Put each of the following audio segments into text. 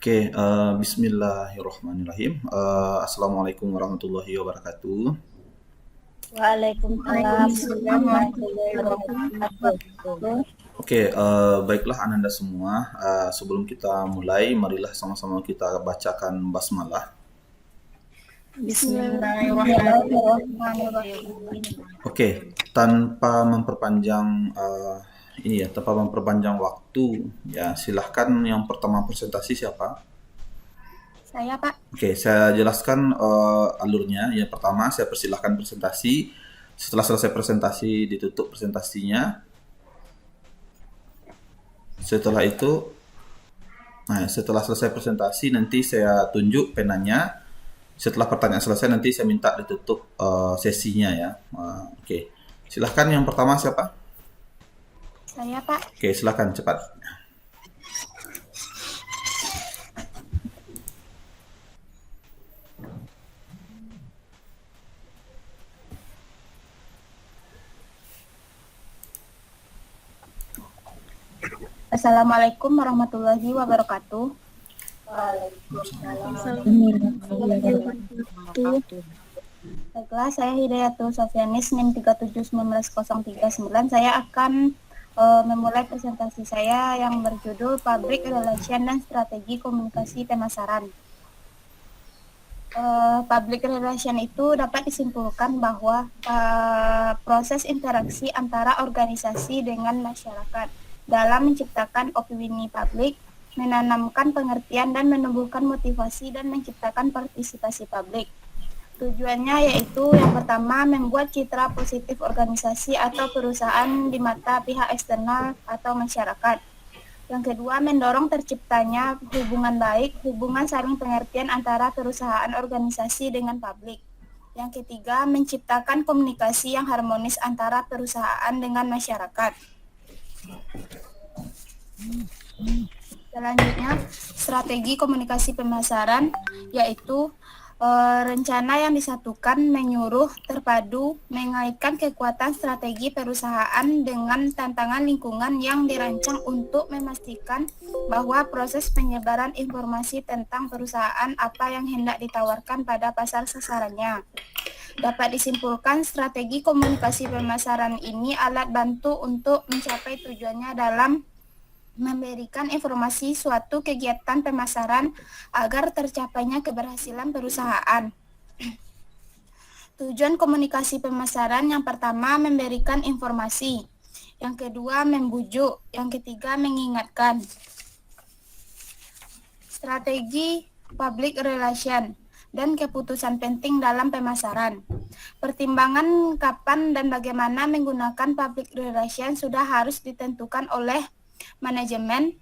Oke, bismillahirrahmanirrahim. Assalamualaikum warahmatullahi wabarakatuh. Waalaikumsalam warahmatullahi wabarakatuh. Oke, baiklah Ananda semua. Sebelum kita mulai, marilah sama-sama kita bacakan basmalah. Bismillahirrahmanirrahim. Oke, tanpa memperpanjang tanpa memperpanjang waktu, ya silahkan yang pertama presentasi siapa? Saya, Pak. Oke, saya jelaskan alurnya. Yang pertama, saya persilahkan presentasi. Setelah selesai presentasi, ditutup presentasinya. Setelah selesai presentasi, nanti saya tunjuk penanya. Setelah pertanyaan selesai, nanti saya minta ditutup sesinya ya. Oke, silahkan yang pertama siapa? Saya, Pak. Oke, silahkan cepat. Assalamualaikum warahmatullahi wabarakatuh. Baiklah, saya Hidayatul Sofyanis, NIM 37190339. Saya akan memulai presentasi saya yang berjudul Public Relation dan Strategi Komunikasi Pemasaran. Public relation itu dapat disimpulkan bahwa proses interaksi antara organisasi dengan masyarakat dalam menciptakan opini publik, menanamkan pengertian dan menumbuhkan motivasi dan menciptakan partisipasi publik. Tujuannya yaitu yang pertama membuat citra positif organisasi atau perusahaan di mata pihak eksternal atau masyarakat. Yang kedua, mendorong terciptanya hubungan baik, hubungan saling pengertian antara perusahaan organisasi dengan publik. Yang ketiga, menciptakan komunikasi yang harmonis antara perusahaan dengan masyarakat. Selanjutnya, strategi komunikasi pemasaran, yaitu rencana yang disatukan, menyuruh, terpadu, mengaitkan kekuatan strategi perusahaan dengan tantangan lingkungan yang dirancang untuk memastikan bahwa proses penyebaran informasi tentang perusahaan apa yang hendak ditawarkan pada pasar sasarannya. Dapat disimpulkan, strategi komunikasi pemasaran ini alat bantu untuk mencapai tujuannya dalam memberikan informasi suatu kegiatan pemasaran agar tercapainya keberhasilan perusahaan. Tujuan komunikasi pemasaran yang pertama memberikan informasi, yang kedua membujuk, yang ketiga mengingatkan. Strategi public relation dan keputusan penting dalam pemasaran. Pertimbangan kapan dan bagaimana menggunakan public relation sudah harus ditentukan oleh manajemen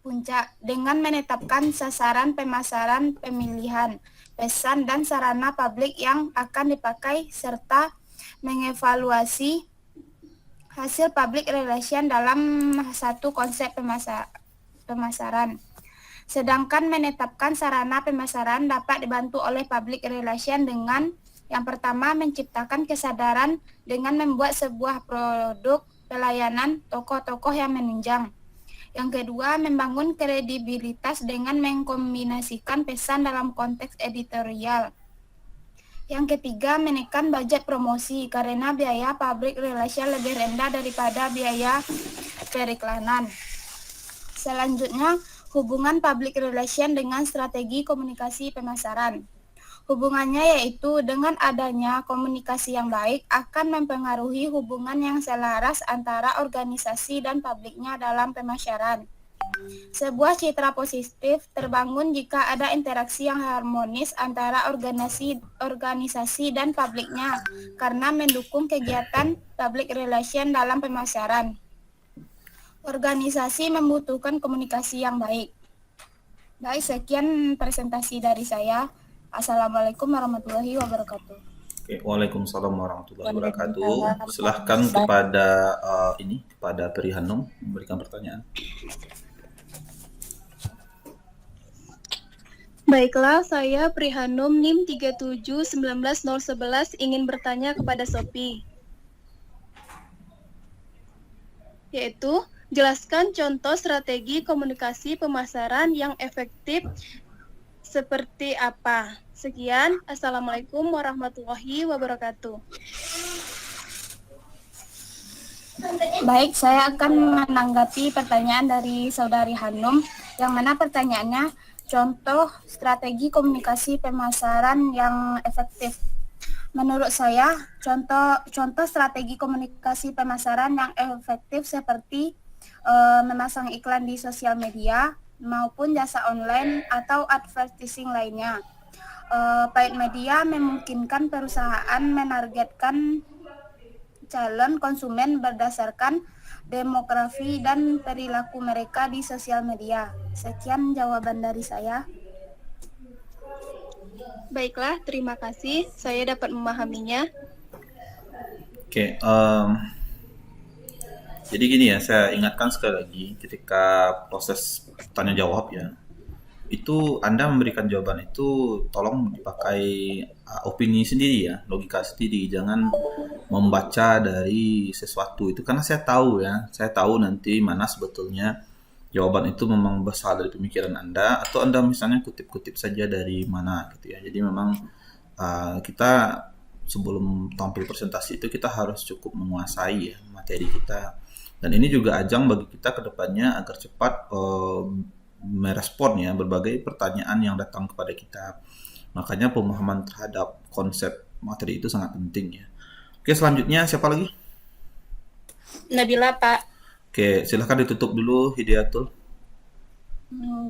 puncak dengan menetapkan sasaran pemasaran, pemilihan, pesan dan sarana publik yang akan dipakai serta mengevaluasi hasil public relation dalam satu konsep pemasaran. Sedangkan menetapkan sarana pemasaran dapat dibantu oleh public relation dengan yang pertama menciptakan kesadaran dengan membuat sebuah produk pelayanan tokoh-tokoh yang menunjang. Yang kedua, membangun kredibilitas dengan mengkombinasikan pesan dalam konteks editorial. Yang ketiga, menekan budget promosi karena biaya public relation lebih rendah daripada biaya periklanan. Selanjutnya, hubungan public relation dengan strategi komunikasi pemasaran. Hubungannya yaitu dengan adanya komunikasi yang baik akan mempengaruhi hubungan yang selaras antara organisasi dan publiknya dalam pemasaran. Sebuah citra positif terbangun jika ada interaksi yang harmonis antara organisasi dan publiknya karena mendukung kegiatan public relation dalam pemasaran. Organisasi membutuhkan komunikasi yang baik. Baik, sekian presentasi dari saya. Assalamualaikum warahmatullahi wabarakatuh. Oke, Waalaikumsalam warahmatullahi wabarakatuh. Silahkan kepada kepada Peri Hanum memberikan pertanyaan. Baiklah, saya Prihanum NIM 37190111 ingin bertanya kepada Sophie. Yaitu, Jelaskan contoh strategi komunikasi pemasaran yang efektif seperti apa. Sekian, Assalamualaikum warahmatullahi wabarakatuh. Baik, saya akan menanggapi pertanyaan dari Saudari Hanum, yang mana pertanyaannya contoh strategi komunikasi pemasaran yang efektif. Menurut saya, contoh strategi komunikasi pemasaran yang efektif seperti memasang iklan di sosial media maupun jasa online atau advertising lainnya. Paid media memungkinkan perusahaan menargetkan calon konsumen berdasarkan demografi dan perilaku mereka di sosial media. Sekian jawaban dari saya. Baiklah, terima kasih. Saya dapat memahaminya. Oke, jadi gini ya, saya ingatkan sekali lagi ketika proses tanya jawab ya, itu Anda memberikan jawaban itu tolong dipakai opini sendiri ya, logika sendiri, jangan membaca dari sesuatu itu, karena saya tahu nanti mana sebetulnya jawaban itu memang berasal dari pemikiran Anda atau Anda misalnya kutip-kutip saja dari mana gitu ya. Jadi memang kita sebelum tampil presentasi itu kita harus cukup menguasai ya materi kita, dan ini juga ajang bagi kita ke depannya agar cepat merespon ya berbagai pertanyaan yang datang kepada kita. Makanya pemahaman terhadap konsep materi itu sangat penting ya. Oke, selanjutnya siapa lagi? Nabila, Pak. Oke, silahkan ditutup dulu Hidayatul.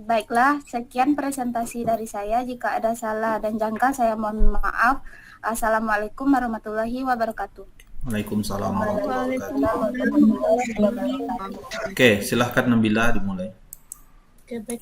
Baiklah, sekian presentasi dari saya. Jika ada salah dan janggal, saya mohon maaf. Assalamualaikum warahmatullahi wabarakatuh. Waalaikumsalam warahmatullahi wabarakatuh. Oke, silahkan Nabila dimulai. Oke, baik.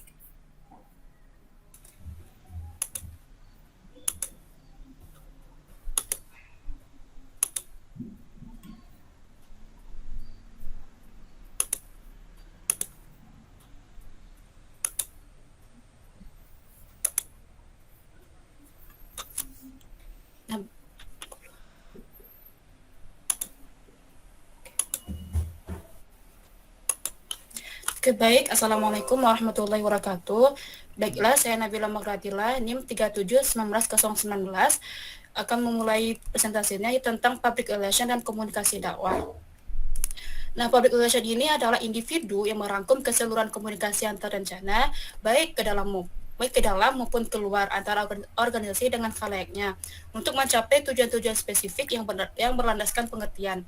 Oke, baik. Assalamualaikum warahmatullahi wabarakatuh. Baiklah, saya Nabila Magratila, NIM 37191019, akan memulai presentasinya tentang public relation dan komunikasi dakwah. Nah, public relation ini adalah individu yang merangkum keseluruhan komunikasi antar rencana, baik ke dalam maupun keluar antara organisasi dengan khalayak-nya, untuk mencapai tujuan-tujuan spesifik yang berlandaskan pengertian.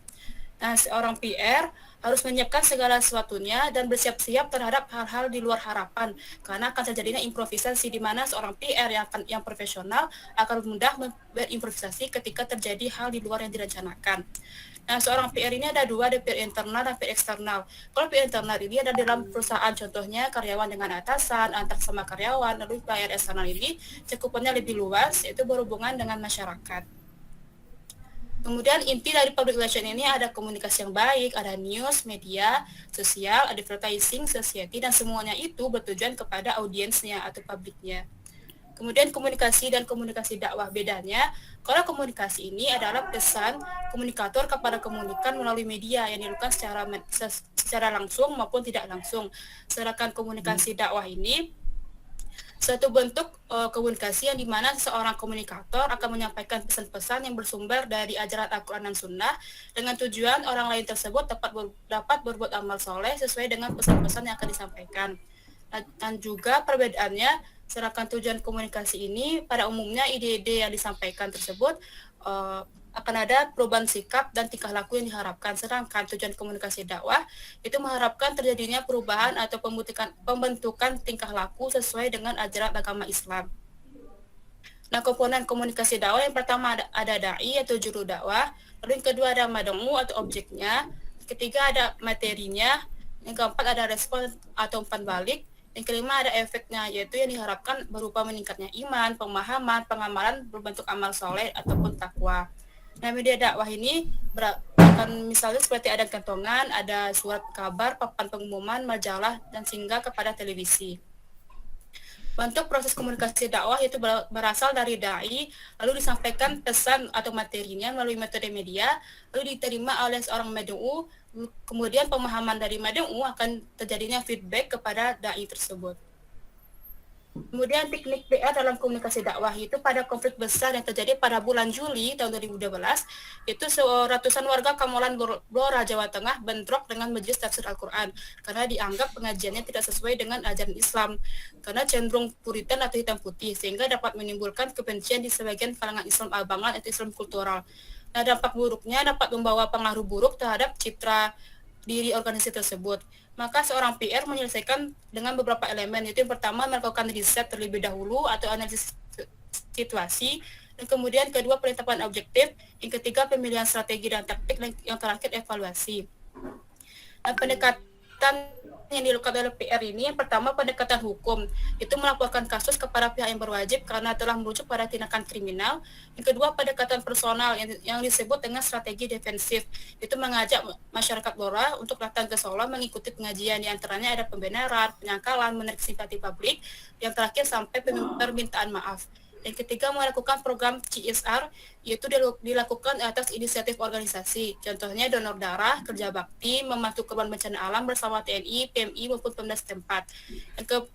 Nah, seorang PR harus menyiapkan segala sesuatunya dan bersiap-siap terhadap hal-hal di luar harapan, karena akan terjadinya improvisasi di mana seorang PR yang profesional akan mudah berimprovisasi ketika terjadi hal di luar yang direncanakan. Nah, seorang PR ini ada dua, ada PR internal dan PR eksternal. Kalau PR internal ini ada dalam perusahaan, contohnya karyawan dengan atasan, antar sama karyawan. Lalu PR eksternal ini cakupannya lebih luas, yaitu berhubungan dengan masyarakat. Kemudian inti dari public relation ini ada komunikasi yang baik, ada news, media, sosial, advertising, society, dan semuanya itu bertujuan kepada audiensnya atau publiknya. Kemudian komunikasi dan komunikasi dakwah, bedanya, kalau komunikasi ini adalah pesan komunikator kepada komunikan melalui media yang dilakukan secara langsung maupun tidak langsung. Sedangkan komunikasi dakwah ini suatu bentuk komunikasi yang dimana seorang komunikator akan menyampaikan pesan-pesan yang bersumber dari ajaran Al-Quran dan Sunnah dengan tujuan orang lain tersebut dapat berbuat amal soleh sesuai dengan pesan-pesan yang akan disampaikan. Dan juga perbedaannya, sedangkan tujuan komunikasi ini pada umumnya ide-ide yang disampaikan tersebut akan ada perubahan sikap dan tingkah laku yang diharapkan, sedangkan tujuan komunikasi dakwah itu mengharapkan terjadinya perubahan atau pembentukan tingkah laku sesuai dengan ajaran agama Islam. Nah, komponen komunikasi dakwah yang pertama ada da'i atau juru dakwah, lalu yang kedua ada mad'u atau objeknya, ketiga ada materinya, yang keempat ada respon atau umpan balik, yang kelima ada efeknya, yaitu yang diharapkan berupa meningkatnya iman, pemahaman, pengamalan berbentuk amal soleh ataupun takwa. Nah, media dakwah ini akan misalnya seperti ada kantongan, ada surat kabar, papan pengumuman, majalah, dan hingga kepada televisi. Bentuk proses komunikasi dakwah itu berasal dari dai, lalu disampaikan pesan atau materinya melalui metode media, lalu diterima oleh seorang mad'u, kemudian pemahaman dari mad'u akan terjadinya feedback kepada dai tersebut. Kemudian teknik PR dalam komunikasi dakwah itu pada konflik besar yang terjadi pada bulan Juli tahun 2012, itu ratusan warga Kamolan Blora, Jawa Tengah bentrok dengan Majelis Tafsir Al-Quran karena dianggap pengajiannya tidak sesuai dengan ajaran Islam, karena cenderung puritan atau hitam putih, sehingga dapat menimbulkan kebencian di sebagian kalangan Islam abangan atau Islam kultural. Nah, dampak buruknya dapat membawa pengaruh buruk terhadap citra diri organisasi tersebut. Maka seorang PR menyelesaikan dengan beberapa elemen, yaitu yang pertama melakukan riset terlebih dahulu atau analisis situasi, dan kemudian kedua penetapan objektif, yang ketiga pemilihan strategi dan taktik, dan yang terakhir evaluasi. Nah, pendekatan yang dilakukan oleh PR ini, yang pertama pendekatan hukum, itu melaporkan kasus kepada pihak yang berwajib karena telah merujuk pada tindakan kriminal. Yang kedua pendekatan personal yang disebut dengan strategi defensif, itu mengajak masyarakat Blora untuk datang ke Solo mengikuti pengajian, di antaranya ada pembenaran, penyangkalan, menarik simpati publik, yang terakhir sampai permintaan maaf. Yang ketiga melakukan program CSR, yaitu dilakukan atas inisiatif organisasi, contohnya donor darah, kerja bakti, membantu korban bencana alam bersama TNI, PMI maupun Pemda setempat.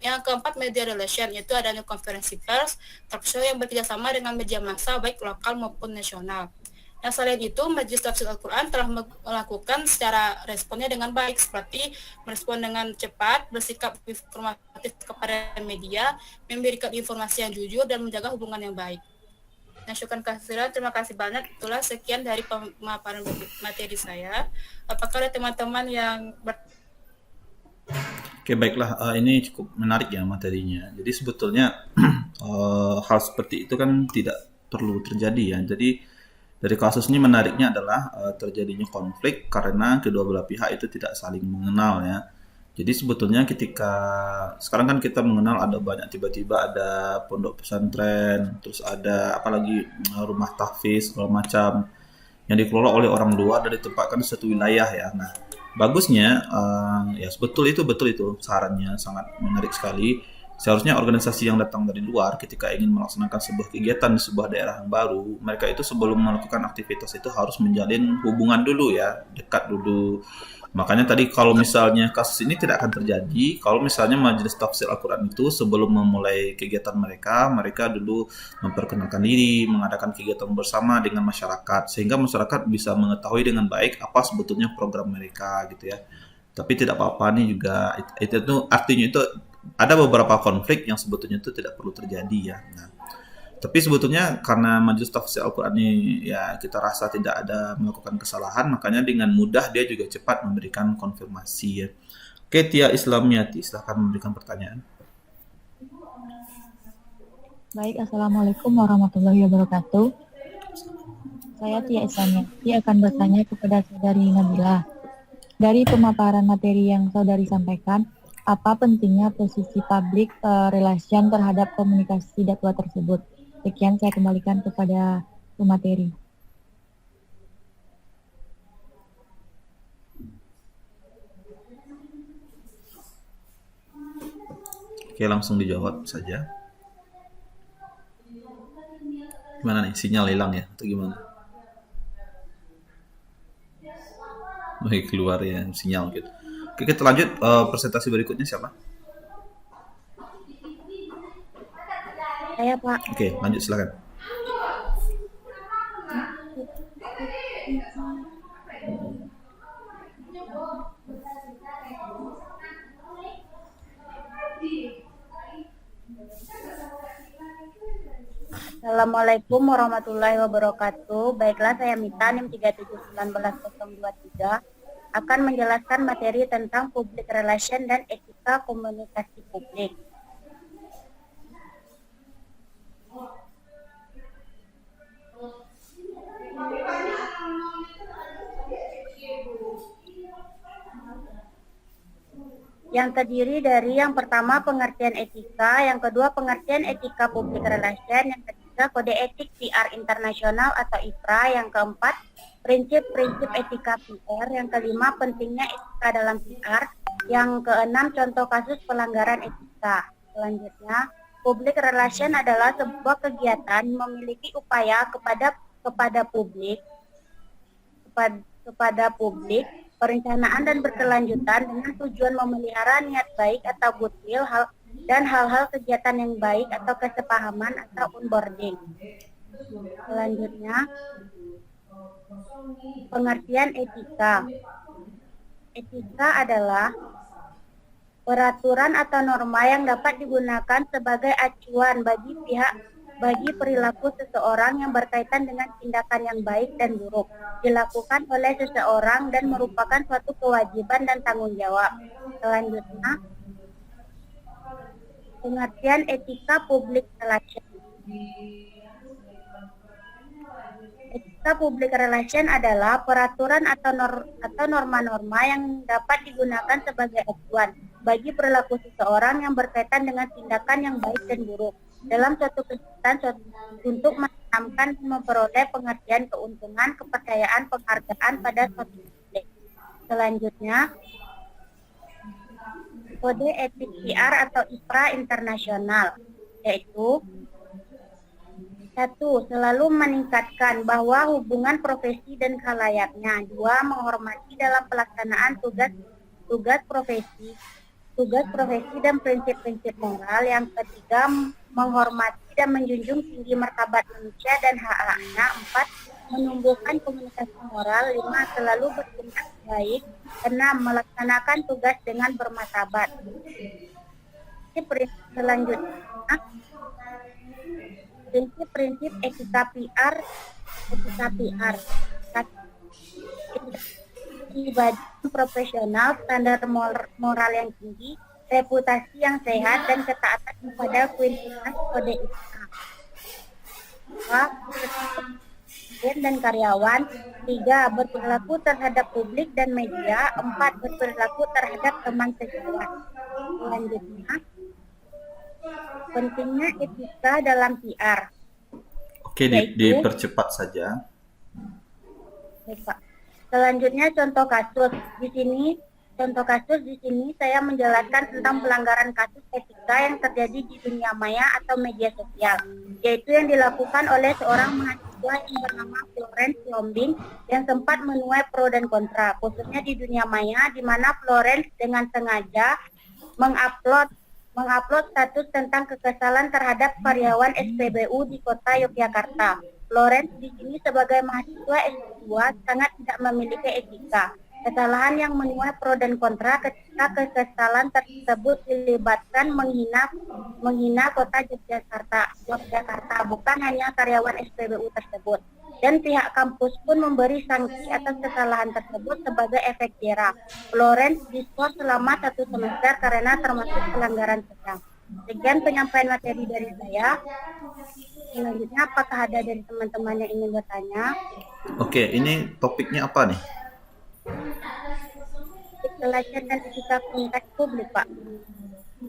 Yang keempat media relation, yaitu adanya konferensi pers, talk show yang bekerjasama dengan media massa baik lokal maupun nasional. Nah, selain itu, Majelis Tafsir Al-Quran telah melakukan secara responnya dengan baik, seperti merespon dengan cepat, bersikap informatif kepada media, memberikan informasi yang jujur, dan menjaga hubungan yang baik. Nah, syukran kasiran, terima kasih banyak. Itulah sekian dari pemaparan materi saya. Apakah ada teman-teman yang Oke, baiklah. Ini cukup menarik ya materinya. Jadi sebetulnya hal seperti itu kan tidak perlu terjadi ya. Jadi dari kasus ini menariknya adalah terjadinya konflik karena kedua belah pihak itu tidak saling mengenal ya. Jadi sebetulnya ketika sekarang kan kita mengenal ada banyak, tiba-tiba ada pondok pesantren, terus ada apalagi rumah tahfiz segala macam yang dikelola oleh orang luar dan ditempatkan di satu wilayah ya. Nah, bagusnya ya betul itu sarannya sangat menarik sekali. Seharusnya organisasi yang datang dari luar ketika ingin melaksanakan sebuah kegiatan di sebuah daerah yang baru, mereka itu sebelum melakukan aktivitas itu harus menjalin hubungan dulu ya, dekat dulu. Makanya tadi kalau misalnya kasus ini tidak akan terjadi, kalau misalnya Majelis Tafsir Al-Quran itu sebelum memulai kegiatan mereka dulu memperkenalkan diri, mengadakan kegiatan bersama dengan masyarakat, sehingga masyarakat bisa mengetahui dengan baik apa sebetulnya program mereka gitu ya. Tapi tidak apa-apa nih juga, itu artinya itu ada beberapa konflik yang sebetulnya itu tidak perlu terjadi ya. Nah, tapi sebetulnya karena Majelis Tafsir Al-Quran ini ya kita rasa tidak ada melakukan kesalahan, makanya dengan mudah dia juga cepat memberikan konfirmasi ya. Oke, Tia Islamiyati, silahkan memberikan pertanyaan. Baik, Assalamualaikum warahmatullahi wabarakatuh. Saya Tia Islamiyati akan bertanya kepada Saudari Nabila. Dari pemaparan materi yang Saudari sampaikan, apa pentingnya posisi public relation terhadap komunikasi dakwah tersebut? Sekian, saya kembalikan kepada pemateri. Oke, langsung dijawab saja. Gimana nih, sinyal hilang ya atau gimana? Baik, keluar ya sinyal gitu. Oke, kita lanjut presentasi berikutnya siapa? Saya, Pak. Oke, lanjut silakan. Assalamualaikum warahmatullahi wabarakatuh. Baiklah, saya Mita, NIM 3791023, akan menjelaskan materi tentang public relation dan etika komunikasi publik. Yang terdiri dari yang pertama pengertian etika, yang kedua pengertian etika public relation, yang ketiga kode etik PR internasional atau IPRA, yang keempat prinsip-prinsip etika PR, yang kelima pentingnya etika dalam PR, yang keenam contoh kasus pelanggaran etika. Selanjutnya Public relation adalah sebuah kegiatan memiliki upaya kepada publik perencanaan dan berkelanjutan dengan tujuan memelihara niat baik atau goodwill dan hal-hal kegiatan yang baik atau kesepahaman atau onboarding. Selanjutnya, pengertian etika. Etika adalah peraturan atau norma yang dapat digunakan sebagai acuan bagi perilaku seseorang yang berkaitan dengan tindakan yang baik dan buruk dilakukan oleh seseorang dan merupakan suatu kewajiban dan tanggung jawab. Selanjutnya, pengertian etika public relation. Etika public relation adalah peraturan atau norma-norma yang dapat digunakan sebagai acuan bagi perilaku seseorang yang berkaitan dengan tindakan yang baik dan buruk dalam suatu kegiatan untuk menanamkan dan memperoleh pengertian, keuntungan, kepercayaan, penghargaan pada suatu publik. Selanjutnya, kode etik PR atau IPRA internasional, yaitu 1. Selalu meningkatkan bahwa hubungan profesi dan khalayaknya. 2. Menghormati dalam pelaksanaan tugas profesi dan prinsip-prinsip moral. Yang 3. Menghormati dan menjunjung tinggi martabat manusia dan hak-haknya. 4. Menumbuhkan komunikasi moral. 5. Selalu bertindak baik. 6. Melaksanakan tugas dengan bermartabat. Selanjutnya, prinsip etika PR. Kepribadian profesional, standar moral yang tinggi, reputasi yang sehat, dan ketaatan kepada kualitas kode etika. 2. Dan karyawan. 3. Berperilaku terhadap publik dan media. 4. Berperilaku terhadap teman sejawat. Selanjutnya, pentingnya etika dalam PR. Oke, dipercepat saja. Baik, Pak. Selanjutnya contoh kasus. Di sini saya menjelaskan tentang pelanggaran kasus etika yang terjadi di dunia maya atau media sosial, yaitu yang dilakukan oleh seorang mahasiswa yang bernama Florence Yombing yang sempat menuai pro dan kontra, khususnya di dunia maya, di mana Florence dengan sengaja mengupload status tentang kekesalan terhadap karyawan SPBU di kota Yogyakarta. Florence di sini sebagai mahasiswa S2 sangat tidak memiliki etika. Kesalahan yang menuai pro dan kontra ketika kekesalan tersebut dilibatkan menghina kota Yogyakarta, bukan hanya karyawan SPBU tersebut. Dan pihak kampus pun memberi sanksi atas kesalahan tersebut sebagai efek jera. Florence diskors selama 1 semester karena termasuk pelanggaran sedang. Sekian penyampaian materi dari saya. Selanjutnya, apakah ada dari teman-teman yang ingin bertanya? Oke, ini topiknya apa nih? Relation dan etika komunikasi publik, Pak.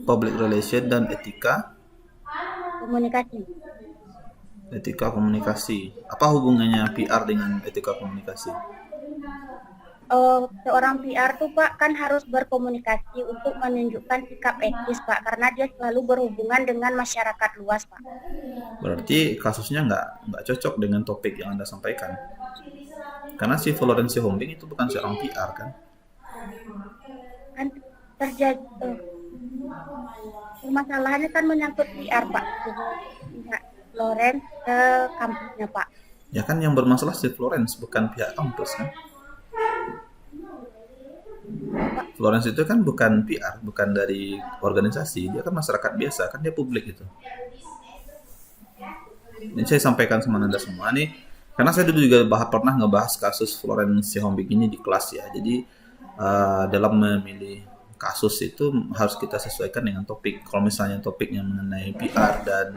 Public relation dan etika Komunikasi. Etika komunikasi. Apa hubungannya PR dengan etika komunikasi? Seorang PR tuh Pak kan harus berkomunikasi untuk menunjukkan sikap etis Pak, karena dia selalu berhubungan dengan masyarakat luas Pak. Berarti kasusnya nggak cocok dengan topik yang Anda sampaikan. Karena si Florence Hombing itu bukan seorang PR kan? Kan terjadi masalahnya kan menyangkut PR Pak. Jadi, Florence ke kampusnya Pak. Ya kan yang bermasalah si Florence, bukan pihak kampus kan? Florence itu kan bukan PR, bukan dari organisasi, dia kan masyarakat biasa, kan dia publik itu. Ini saya sampaikan sama Anda semua nih, karena saya dulu juga pernah ngebahas kasus Florence Hombing ini di kelas ya. Jadi dalam memilih kasus itu harus kita sesuaikan dengan topik. Kalau misalnya topiknya mengenai PR dan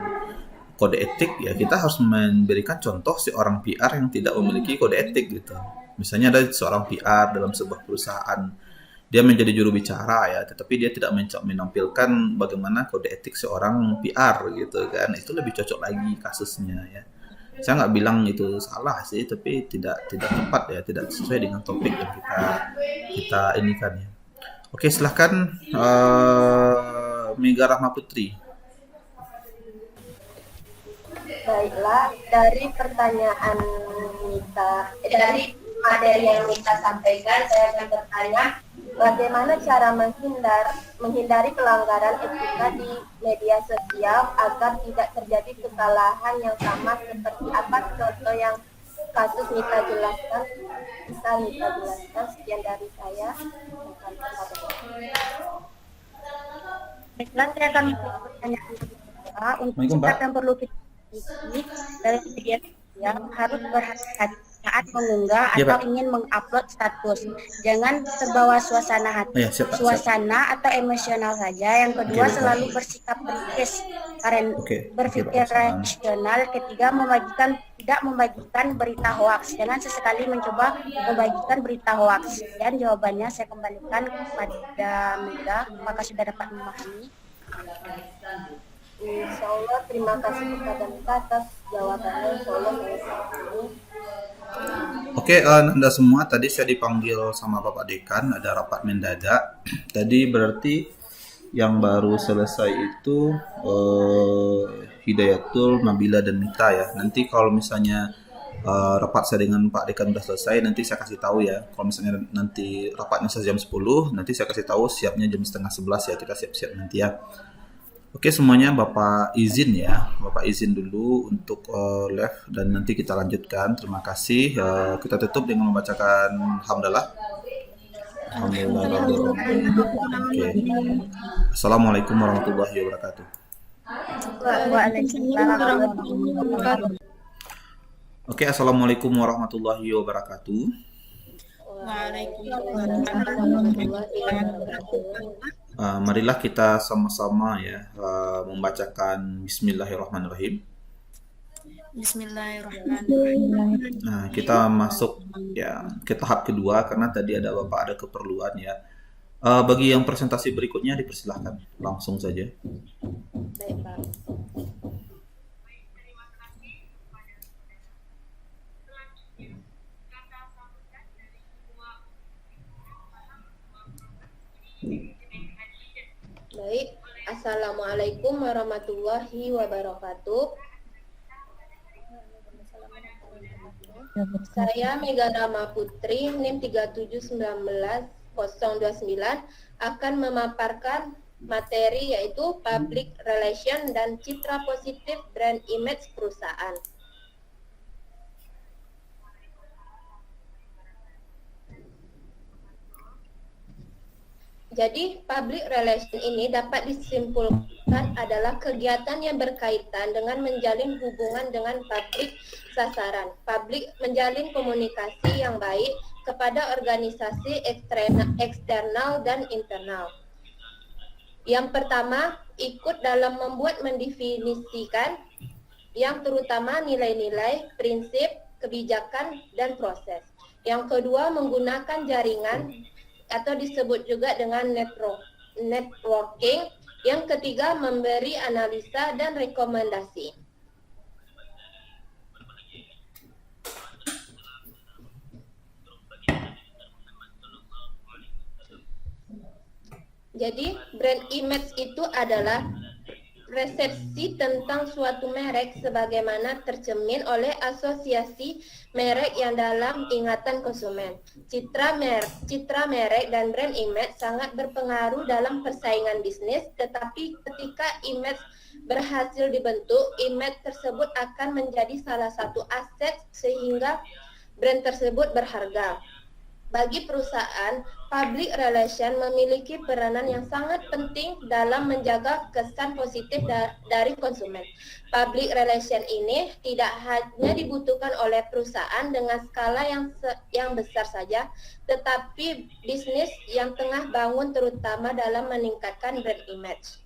kode etik, ya kita harus memberikan contoh seorang PR yang tidak memiliki kode etik gitu. Misalnya ada seorang PR dalam sebuah perusahaan, dia menjadi juru bicara ya, tetapi dia tidak menampilkan bagaimana kode etik seorang PR gitu kan. Itu lebih cocok lagi kasusnya ya. Saya nggak bilang itu salah sih, tapi tidak tepat ya, tidak sesuai dengan topik yang kita ini kan ya. Oke, silahkan Mega Rahma Putri. Baiklah, dari pertanyaan dari materi yang Mita sampaikan, saya akan bertanya bagaimana cara menghindari pelanggaran etika di media sosial agar tidak terjadi kesalahan yang sama seperti apa contoh yang kasus Mita jelaskan. Bisa Mita jelaskan, sekian dari saya. Baiklah, saya akan menjawab pertanyaan kedua. Untuk sikap yang perlu kita miliki dari media sosial harus berhati-hati saat mengunggah atau ingin mengupload status. Jangan terbawa suasana hati, atau emosional saja. Yang kedua, selalu bersikap kritis, berpikir rasional. Ketiga, tidak membagikan berita hoaks. Jangan sesekali mencoba membagikan berita hoaks. Dan jawabannya saya kembalikan kepada Mega. Apakah sudah dapat memahami? Insya Allah, terima kasih kepada Mita atas jawabannya. Insya Allah saya pahami. Oke, Anda semua, tadi saya dipanggil sama Bapak Dekan, ada rapat mendadak. Tadi berarti yang baru selesai itu Hidayatul, Nabila, dan Mita ya. Nanti kalau misalnya rapat saya dengan Pak Dekan sudah selesai, nanti saya kasih tahu ya. Kalau misalnya nanti rapatnya jam 10, nanti saya kasih tahu siapnya jam setengah 11 ya. Kita siap-siap nanti ya. Oke, semuanya Bapak izin ya. Bapak izin dulu untuk live dan nanti kita lanjutkan. Terima kasih. Kita tutup dengan membacakan hamdalah. Alhamdulillah. Oke. Assalamualaikum warahmatullahi wabarakatuh. Oke, assalamualaikum warahmatullahi wabarakatuh. Marilah kita sama-sama ya membacakan Bismillahirrahmanirrahim. Bismillahirrahmanirrahim. Nah, kita masuk ya ke tahap kedua karena tadi ada Bapak ada keperluan ya. Bagi yang presentasi berikutnya dipersilahkan langsung saja. Baik, Pak. Baik, Assalamualaikum warahmatullahi wabarakatuh. Saya Mega Rama Putri, NIM 3719029 akan memaparkan materi yaitu Public Relation dan Citra Positif Brand Image Perusahaan. Jadi, public relation ini dapat disimpulkan adalah kegiatan yang berkaitan dengan menjalin hubungan dengan publik sasaran. Publik menjalin komunikasi yang baik kepada organisasi eksternal dan internal. Yang pertama, ikut dalam membuat mendefinisikan yang terutama nilai-nilai, prinsip, kebijakan, dan proses. Yang kedua, menggunakan jaringan atau disebut juga dengan networking. Yang ketiga, memberi analisa dan rekomendasi. Jadi, brand image itu adalah resepsi tentang suatu merek sebagaimana tercermin oleh asosiasi merek yang dalam ingatan konsumen. Citra merek dan brand image sangat berpengaruh dalam persaingan bisnis, tetapi ketika image berhasil dibentuk, image tersebut akan menjadi salah satu aset sehingga brand tersebut berharga. Bagi perusahaan, public relation memiliki peranan yang sangat penting dalam menjaga kesan positif dari konsumen. Public relation ini tidak hanya dibutuhkan oleh perusahaan dengan skala yang besar saja, tetapi bisnis yang tengah bangun terutama dalam meningkatkan brand image.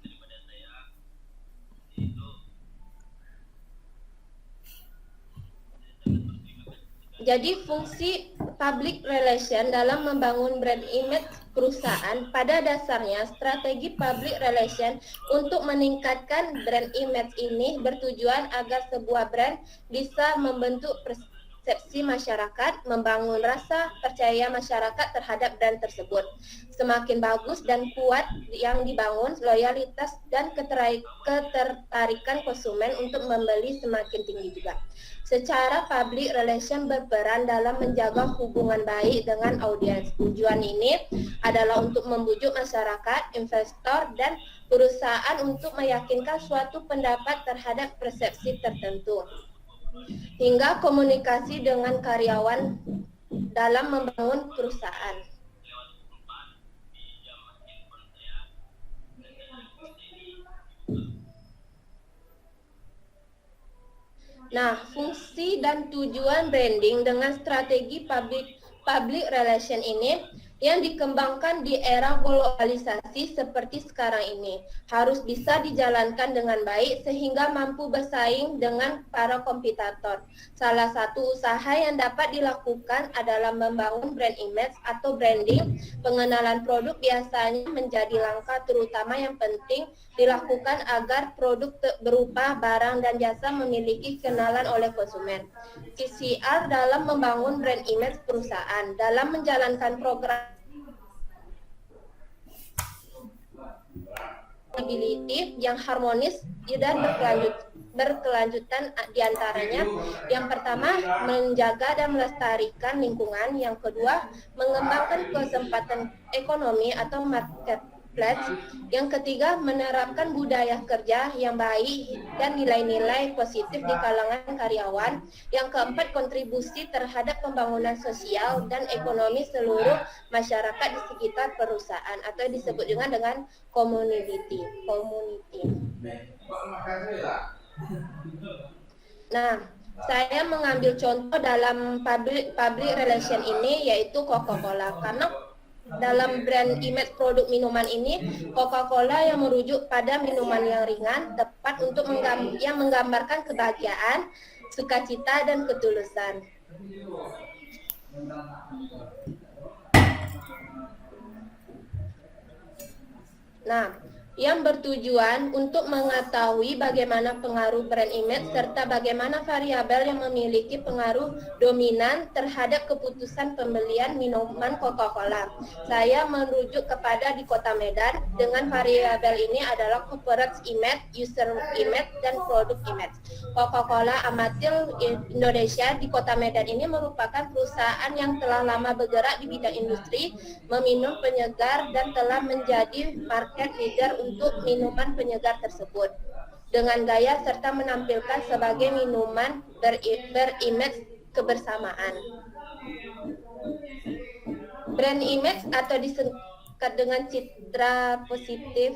Jadi fungsi public relation dalam membangun brand image perusahaan pada dasarnya strategi public relation untuk meningkatkan brand image ini bertujuan agar sebuah brand bisa membentuk persepsi masyarakat, membangun rasa percaya masyarakat terhadap brand tersebut. Semakin bagus dan kuat yang dibangun, loyalitas dan ketertarikan konsumen untuk membeli semakin tinggi juga. Secara public relation berperan dalam menjaga hubungan baik dengan audiens. Tujuan ini adalah untuk membujuk masyarakat, investor, dan perusahaan untuk meyakinkan suatu pendapat terhadap persepsi tertentu. Hingga komunikasi dengan karyawan dalam membangun perusahaan. Nah, fungsi dan tujuan branding dengan strategi public relation ini yang dikembangkan di era globalisasi seperti sekarang ini harus bisa dijalankan dengan baik sehingga mampu bersaing dengan para kompetitor. Salah satu usaha yang dapat dilakukan adalah membangun brand image atau branding. Pengenalan produk biasanya menjadi langkah terutama yang penting dilakukan agar produk berupa barang dan jasa memiliki kenalan oleh konsumen. PCR dalam membangun brand image perusahaan, dalam menjalankan program sustainability yang harmonis dan berkelanjutan diantaranya. Yang pertama, menjaga dan melestarikan lingkungan. Yang kedua, mengembangkan kesempatan ekonomi atau marketplace. Yang ketiga, menerapkan budaya kerja yang baik dan nilai-nilai positif di kalangan karyawan. Yang keempat, kontribusi terhadap pembangunan sosial dan ekonomi seluruh masyarakat di sekitar perusahaan atau disebut dengan community. Nah, saya mengambil contoh dalam public relation ini yaitu Coca-Cola, karena dalam brand image produk minuman ini, Coca-Cola yang merujuk pada minuman yang ringan, tepat untuk yang menggambarkan kebahagiaan, sukacita, dan ketulusan. Nah, yang bertujuan untuk mengetahui bagaimana pengaruh brand image serta bagaimana variabel yang memiliki pengaruh dominan terhadap keputusan pembelian minuman Coca-Cola. Saya merujuk kepada di Kota Medan dengan variabel ini adalah corporate image, user image, dan product image. Coca-Cola Amatil Indonesia di Kota Medan ini merupakan perusahaan yang telah lama bergerak di bidang industri meminum penyegar dan telah menjadi market leader untuk minuman penyegar tersebut dengan gaya serta menampilkan sebagai minuman berimage kebersamaan. Brand image atau disingkat dengan citra positif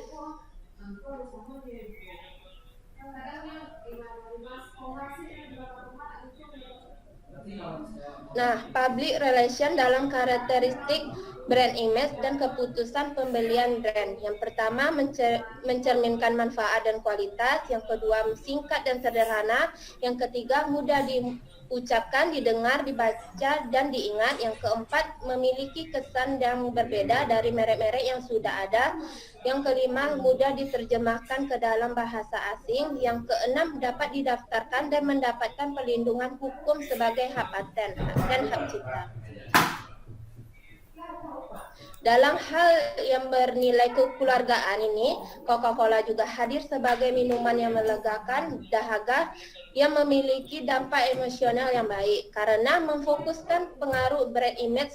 Nah, public relation dalam karakteristik brand image dan keputusan pembelian brand. Yang pertama, mencerminkan manfaat dan kualitas. Yang kedua, singkat dan sederhana. Yang ketiga, mudah diucapkan, didengar, dibaca, dan diingat. Yang keempat, memiliki kesan yang berbeda dari merek-merek yang sudah ada. Yang kelima, mudah diterjemahkan ke dalam bahasa asing. Yang keenam, dapat didaftarkan dan mendapatkan perlindungan hukum sebagai hak paten dan hak cipta. Dalam hal yang bernilai kekeluargaan ini, Coca-Cola juga hadir sebagai minuman yang melegakan dahaga yang memiliki dampak emosional yang baik karena memfokuskan pengaruh brand image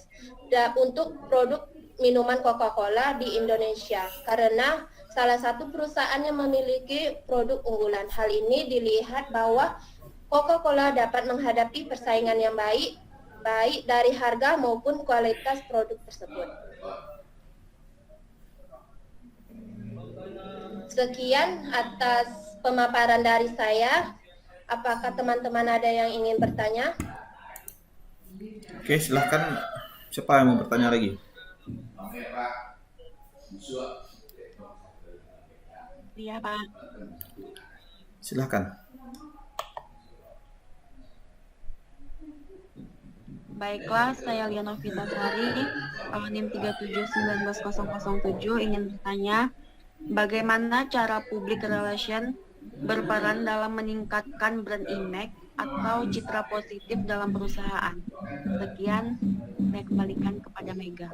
untuk produk minuman Coca-Cola di Indonesia karena salah satu perusahaan yang memiliki produk unggulan. Hal ini dilihat bahwa Coca-Cola dapat menghadapi persaingan yang baik dari harga maupun kualitas produk tersebut. Sekian atas pemaparan dari saya. Apakah teman-teman ada yang ingin bertanya? Oke, silahkan. Siapa yang mau bertanya lagi? Iya, Pak. Silahkan. Baiklah, saya Liana Vitasari, NIM 3719007 ingin bertanya, bagaimana cara public relation berperan dalam meningkatkan brand image atau citra positif dalam perusahaan. Sekian, saya kembalikan kepada Mega.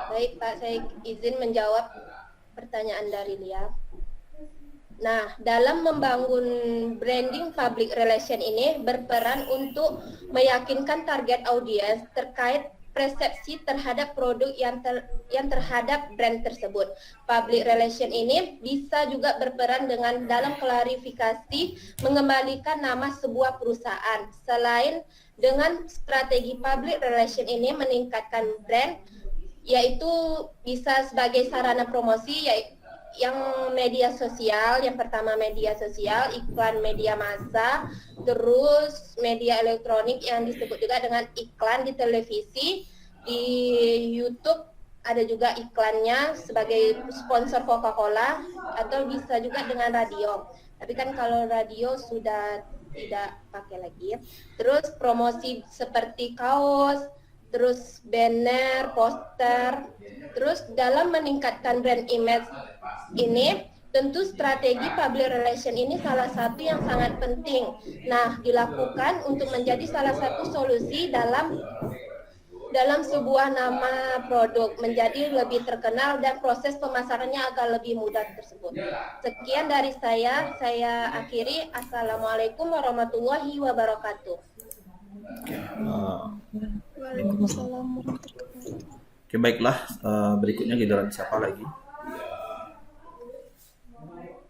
Baik Pak, saya izin menjawab pertanyaan dari Lia. Nah, dalam membangun branding public relation ini berperan untuk meyakinkan target audiens terkait persepsi terhadap produk yang terhadap brand tersebut. Public relation ini bisa juga berperan dalam klarifikasi mengembalikan nama sebuah perusahaan. Selain dengan strategi public relation ini meningkatkan brand, yaitu bisa sebagai sarana promosi, yaitu yang media sosial, yang pertama media sosial, iklan media massa, terus media elektronik yang disebut juga dengan iklan di televisi, di YouTube ada juga iklannya sebagai sponsor Coca-Cola, atau bisa juga dengan radio. Tapi kan kalau radio sudah tidak pakai lagi. Terus promosi seperti kaos, terus banner, poster. Terus dalam meningkatkan brand image ini, tentu strategi public relation ini salah satu yang sangat penting. Nah, dilakukan untuk menjadi salah satu solusi dalam sebuah nama produk menjadi lebih terkenal dan proses pemasarannya agak lebih mudah tersebut. Sekian dari saya akhiri. Assalamualaikum warahmatullahi wabarakatuh. Waalaikumsalam warahmatullahi wabarakatuh. Oke, baiklah. Berikutnya giliran siapa lagi?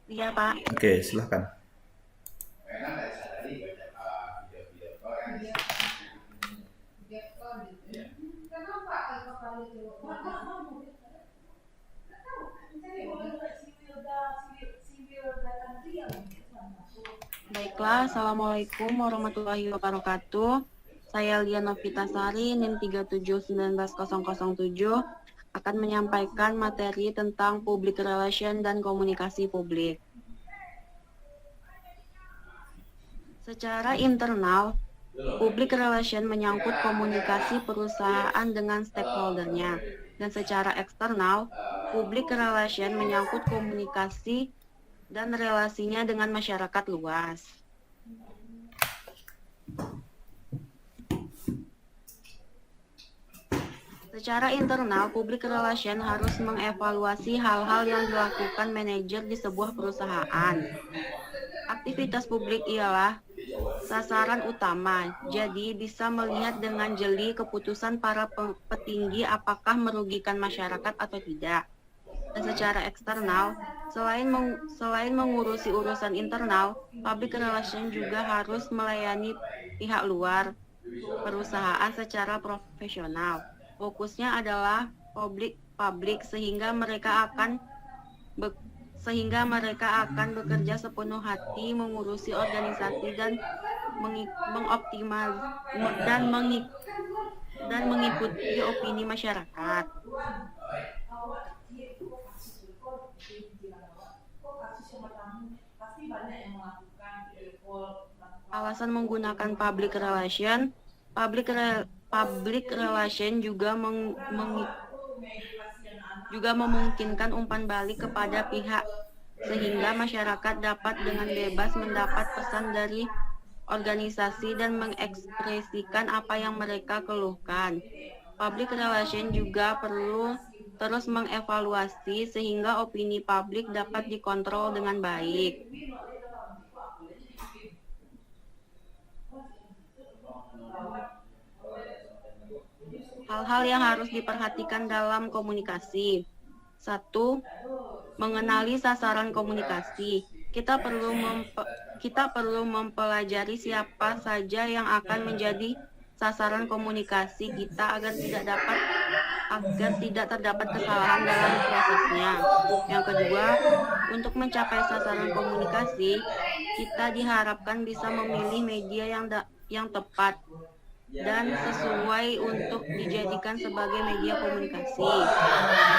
Iya, Pak. Oke, silahkan. Baiklah, Assalamualaikum warahmatullahi wabarakatuh. Saya Lia Novitasari, NIM 3719007, akan menyampaikan materi tentang public relation dan komunikasi publik. Secara internal, public relation menyangkut komunikasi perusahaan dengan stakeholdernya, dan secara eksternal, public relation menyangkut komunikasi dan relasinya dengan masyarakat luas. Secara internal, public relation harus mengevaluasi hal-hal yang dilakukan manajer di sebuah perusahaan. Aktivitas publik ialah sasaran utama, jadi bisa melihat dengan jeli keputusan para petinggi apakah merugikan masyarakat atau tidak. Dan secara eksternal, selain mengurusi urusan internal, public relation juga harus melayani pihak luar perusahaan secara profesional. Fokusnya adalah publik sehingga mereka akan bekerja sepenuh hati mengurusi organisasi dan mengikuti opini masyarakat. Alasan menggunakan public relation juga memungkinkan umpan balik kepada pihak sehingga masyarakat dapat dengan bebas mendapat pesan dari organisasi dan mengekspresikan apa yang mereka keluhkan. Public relation juga perlu terus mengevaluasi sehingga opini publik dapat dikontrol dengan baik. Hal-hal yang harus diperhatikan dalam komunikasi. 1. Mengenali sasaran komunikasi. Kita perlu mempelajari siapa saja yang akan menjadi sasaran komunikasi kita agar tidak terdapat kesalahan dalam prosesnya. Yang kedua, untuk mencapai sasaran komunikasi, kita diharapkan bisa memilih media yang tepat dan sesuai untuk dijadikan sebagai media komunikasi.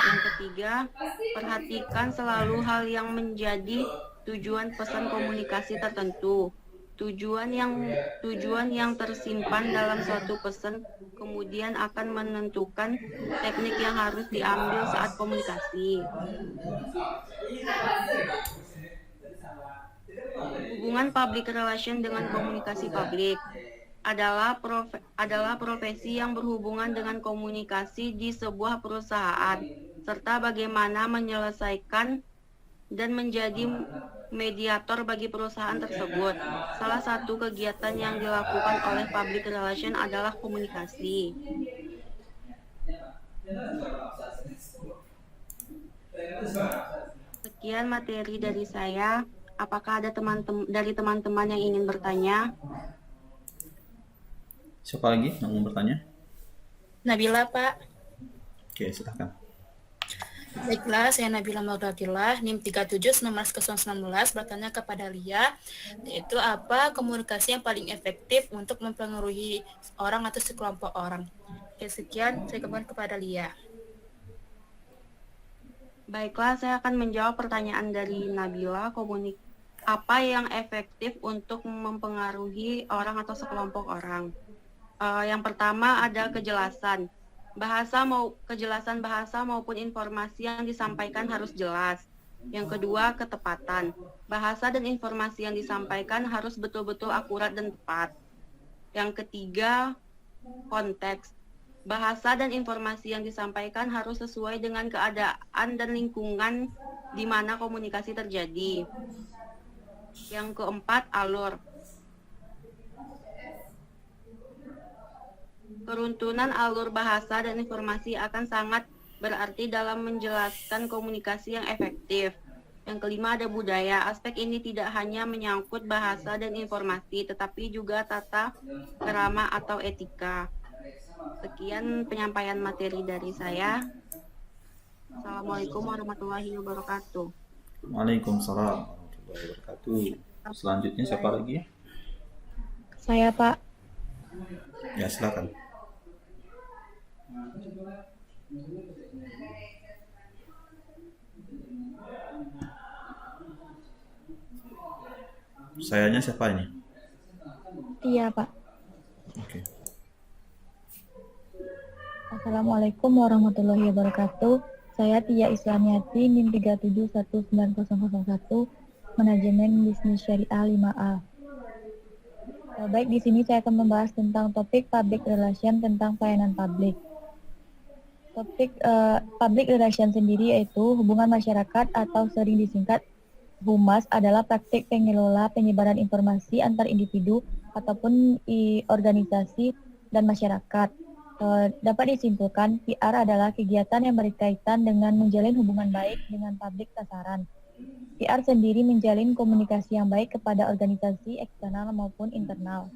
Yang ketiga, perhatikan selalu hal yang menjadi tujuan pesan komunikasi tertentu. Tujuan yang tersimpan dalam suatu pesan kemudian akan menentukan teknik yang harus diambil saat komunikasi. Hubungan public relation dengan komunikasi publik adalah profesi yang berhubungan dengan komunikasi di sebuah perusahaan, serta bagaimana menyelesaikan dan menjadi mediator bagi perusahaan tersebut. Salah satu kegiatan yang dilakukan oleh public relation adalah komunikasi. Sekian materi dari saya. Apakah ada teman-teman yang ingin bertanya? Siapa lagi yang mau bertanya? Nabila, Pak. Oke, silakan. Baiklah, saya Nabila Maghratillah, NIM 371919 bertanya kepada Lia, yaitu apa komunikasi yang paling efektif untuk mempengaruhi orang atau sekelompok orang. Oke, sekian, saya kembali kepada Lia. Baiklah, saya akan menjawab pertanyaan dari Nabila. Apa yang efektif untuk mempengaruhi orang atau sekelompok orang? Yang pertama ada kejelasan. Kejelasan bahasa maupun informasi yang disampaikan harus jelas. Yang kedua, ketepatan. Bahasa dan informasi yang disampaikan harus betul-betul akurat dan tepat. Yang ketiga, konteks. Bahasa dan informasi yang disampaikan harus sesuai dengan keadaan dan lingkungan di mana komunikasi terjadi. Yang keempat, alur. Keruntuhan alur bahasa dan informasi akan sangat berarti dalam menjelaskan komunikasi yang efektif. Yang kelima ada budaya. Aspek ini tidak hanya menyangkut bahasa dan informasi, tetapi juga tata krama atau etika. Sekian penyampaian materi dari saya. Assalamualaikum warahmatullahi wabarakatuh. Waalaikumsalam warahmatullahi wabarakatuh. Selanjutnya siapa lagi? Saya, Pak. Ya, silakan. Sayanya siapa ini? Iya, Pak. Oke. Assalamualaikum warahmatullahi wabarakatuh. Saya Tia Islamiati, NIM 371901, Manajemen Bisnis Syariah 5A. Baik, di sini saya akan membahas tentang topik public relation tentang pelayanan publik. Topik public relation sendiri yaitu hubungan masyarakat atau sering disingkat HUMAS adalah praktik pengelola penyebaran informasi antar individu ataupun organisasi dan masyarakat. Dapat disimpulkan, PR adalah kegiatan yang berkaitan dengan menjalin hubungan baik dengan publik sasaran. PR sendiri menjalin komunikasi yang baik kepada organisasi eksternal maupun internal.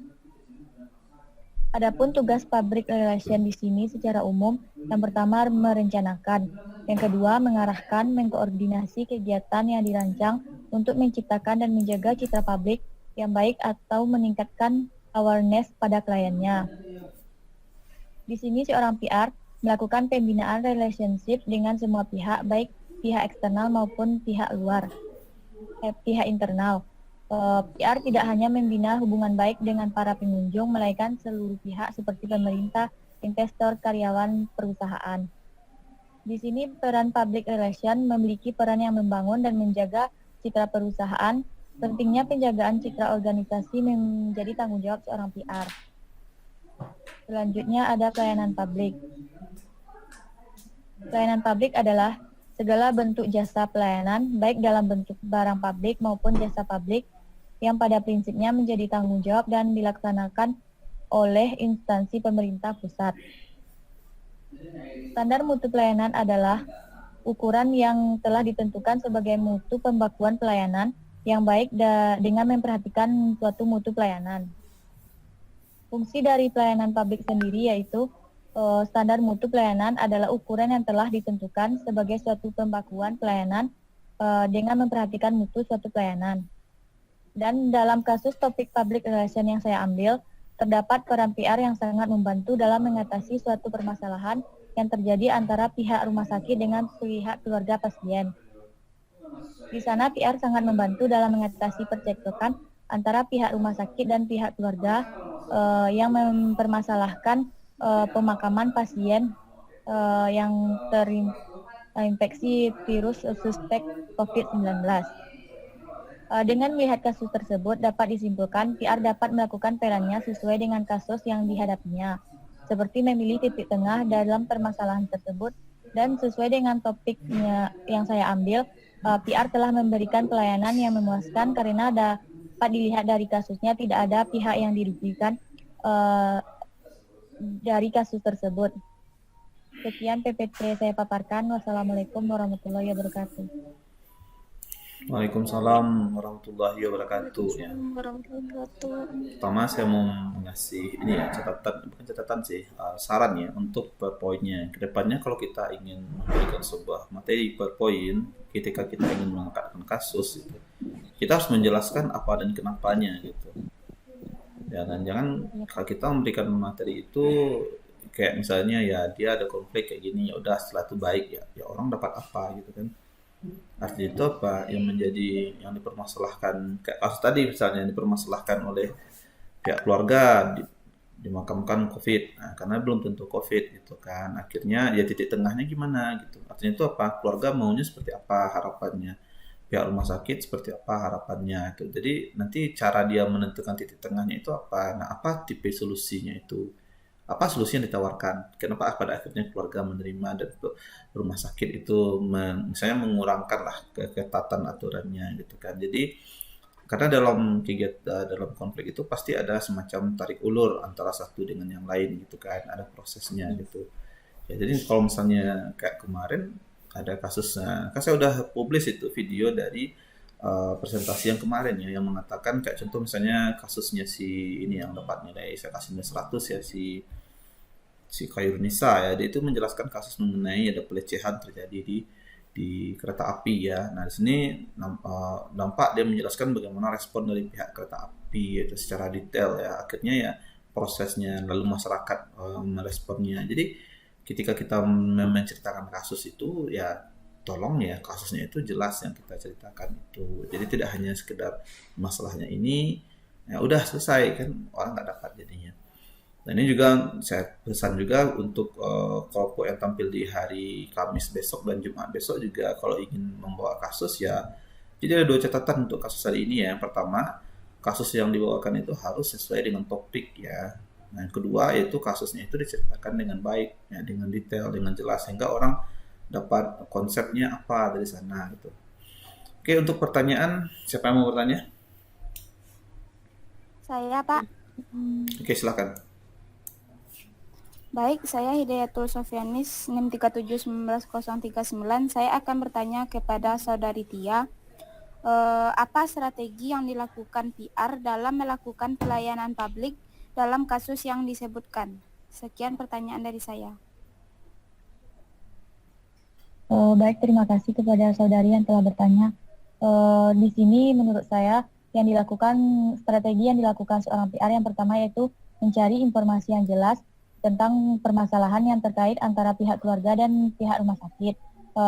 Adapun tugas public relation di sini secara umum, yang pertama merencanakan, yang kedua mengarahkan, mengkoordinasi kegiatan yang dirancang untuk menciptakan dan menjaga citra publik yang baik atau meningkatkan awareness pada kliennya. Di sini seorang PR melakukan pembinaan relationship dengan semua pihak, baik pihak eksternal maupun pihak luar, pihak internal. PR tidak hanya membina hubungan baik dengan para pengunjung, melainkan seluruh pihak seperti pemerintah, investor, karyawan, perusahaan. Di sini peran public relation memiliki peran yang membangun dan menjaga citra perusahaan. Pentingnya penjagaan citra organisasi menjadi tanggung jawab seorang PR. Selanjutnya ada pelayanan publik. Pelayanan publik adalah segala bentuk jasa pelayanan, baik dalam bentuk barang publik maupun jasa publik, yang pada prinsipnya menjadi tanggung jawab dan dilaksanakan oleh instansi pemerintah pusat. Standar mutu pelayanan adalah ukuran yang telah ditentukan sebagai mutu pembakuan pelayanan yang baik dengan memperhatikan suatu mutu pelayanan. Fungsi dari pelayanan publik sendiri yaitu standar mutu pelayanan adalah ukuran yang telah ditentukan sebagai suatu pembakuan pelayanan dengan memperhatikan mutu suatu pelayanan. Dan dalam kasus topik public relation yang saya ambil, terdapat peran PR yang sangat membantu dalam mengatasi suatu permasalahan yang terjadi antara pihak rumah sakit dengan pihak keluarga pasien. Di sana PR sangat membantu dalam mengatasi percekcokan antara pihak rumah sakit dan pihak keluarga yang mempermasalahkan pemakaman pasien yang terinfeksi virus suspek COVID-19. Dengan melihat kasus tersebut, dapat disimpulkan PR dapat melakukan perannya sesuai dengan kasus yang dihadapinya, seperti memilih titik tengah dalam permasalahan tersebut, dan sesuai dengan topiknya yang saya ambil, PR telah memberikan pelayanan yang memuaskan karena dapat dilihat dari kasusnya tidak ada pihak yang dirugikan dari kasus tersebut. Sekian PPT saya paparkan. Wassalamualaikum warahmatullahi wabarakatuh. Waalaikumsalam warahmatullahi wabarakatuh ya. Pertama saya mau mengasih ini ya bukan catatan sih, saran ya untuk PowerPoint-nya. Kedepannya kalau kita ingin memberikan sebuah materi PowerPoint, ketika kita ingin mengangkatkan kasus itu, kita harus menjelaskan apa dan kenapanya gitu. Jangan kalau kita memberikan materi itu kayak misalnya ya dia ada konflik kayak gini, ya udah setelah itu baik ya orang dapat apa gitu kan. Artinya itu apa yang dipermasalahkan kayak kasus tadi misalnya yang dipermasalahkan oleh pihak keluarga dimakamkan COVID, karena belum tentu COVID gitu kan, akhirnya ya titik tengahnya gimana gitu. Artinya itu apa, keluarga maunya seperti apa harapannya, pihak rumah sakit seperti apa harapannya itu. Jadi nanti cara dia menentukan titik tengahnya itu apa, nah apa tipe solusinya itu, apa solusi yang ditawarkan, kenapa pada akhirnya keluarga menerima dan rumah sakit itu misalnya mengurangkan lah keketatan aturannya gitu kan. Jadi karena dalam konflik itu pasti ada semacam tarik ulur antara satu dengan yang lain gitu kan, ada prosesnya gitu ya. Jadi kalau misalnya kayak kemarin ada kasusnya, kan saya udah publish itu video dari presentasi yang kemarin ya, yang mengatakan kayak contoh misalnya kasusnya si ini yang dapat nilai saya kasih nilai 100 ya, si Khairunisa ya, dia itu menjelaskan kasus mengenai ada pelecehan terjadi di kereta api ya. Nah di sini nampak dia menjelaskan bagaimana respon dari pihak kereta api itu secara detail ya. Akhirnya ya prosesnya lalu masyarakat meresponnya. Jadi ketika kita menceritakan kasus itu ya tolong ya kasusnya itu jelas yang kita ceritakan itu. Jadi tidak hanya sekedar masalahnya ini ya udah selesai kan, orang nggak dapat jadinya. Dan ini juga saya pesan juga untuk kelompok yang tampil di hari Kamis besok dan Jumat besok juga kalau ingin membawa kasus ya. Jadi ada 2 catatan untuk kasus hari ini ya. Yang pertama, kasus yang dibawakan itu harus sesuai dengan topik ya. Nah, yang kedua yaitu kasusnya itu diceritakan dengan baik ya, dengan detail, dengan jelas sehingga orang dapat konsepnya apa dari sana gitu. Oke, untuk pertanyaan, siapa yang mau bertanya? Saya, Pak. Oke, silakan. Baik, saya Hidayatul Sofyanis, NIM 3719039. Saya akan bertanya kepada Saudari Tia, apa strategi yang dilakukan PR dalam melakukan pelayanan publik dalam kasus yang disebutkan? Sekian pertanyaan dari saya. Baik, terima kasih kepada saudari yang telah bertanya. Di sini menurut saya strategi yang dilakukan seorang PR yang pertama yaitu mencari informasi yang jelas tentang permasalahan yang terkait antara pihak keluarga dan pihak rumah sakit.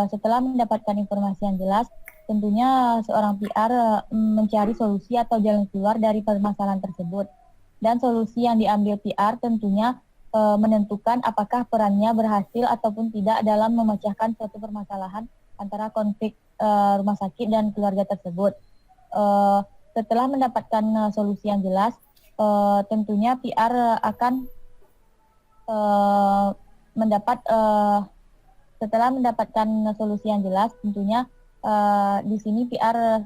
Setelah mendapatkan informasi yang jelas, tentunya seorang PR mencari solusi atau jalan keluar dari permasalahan tersebut. Dan solusi yang diambil PR tentunya menentukan apakah perannya berhasil ataupun tidak dalam memecahkan suatu permasalahan antara konflik rumah sakit dan keluarga tersebut. Setelah mendapatkan solusi yang jelas, tentunya PR akan setelah mendapatkan solusi yang jelas, tentunya di sini PR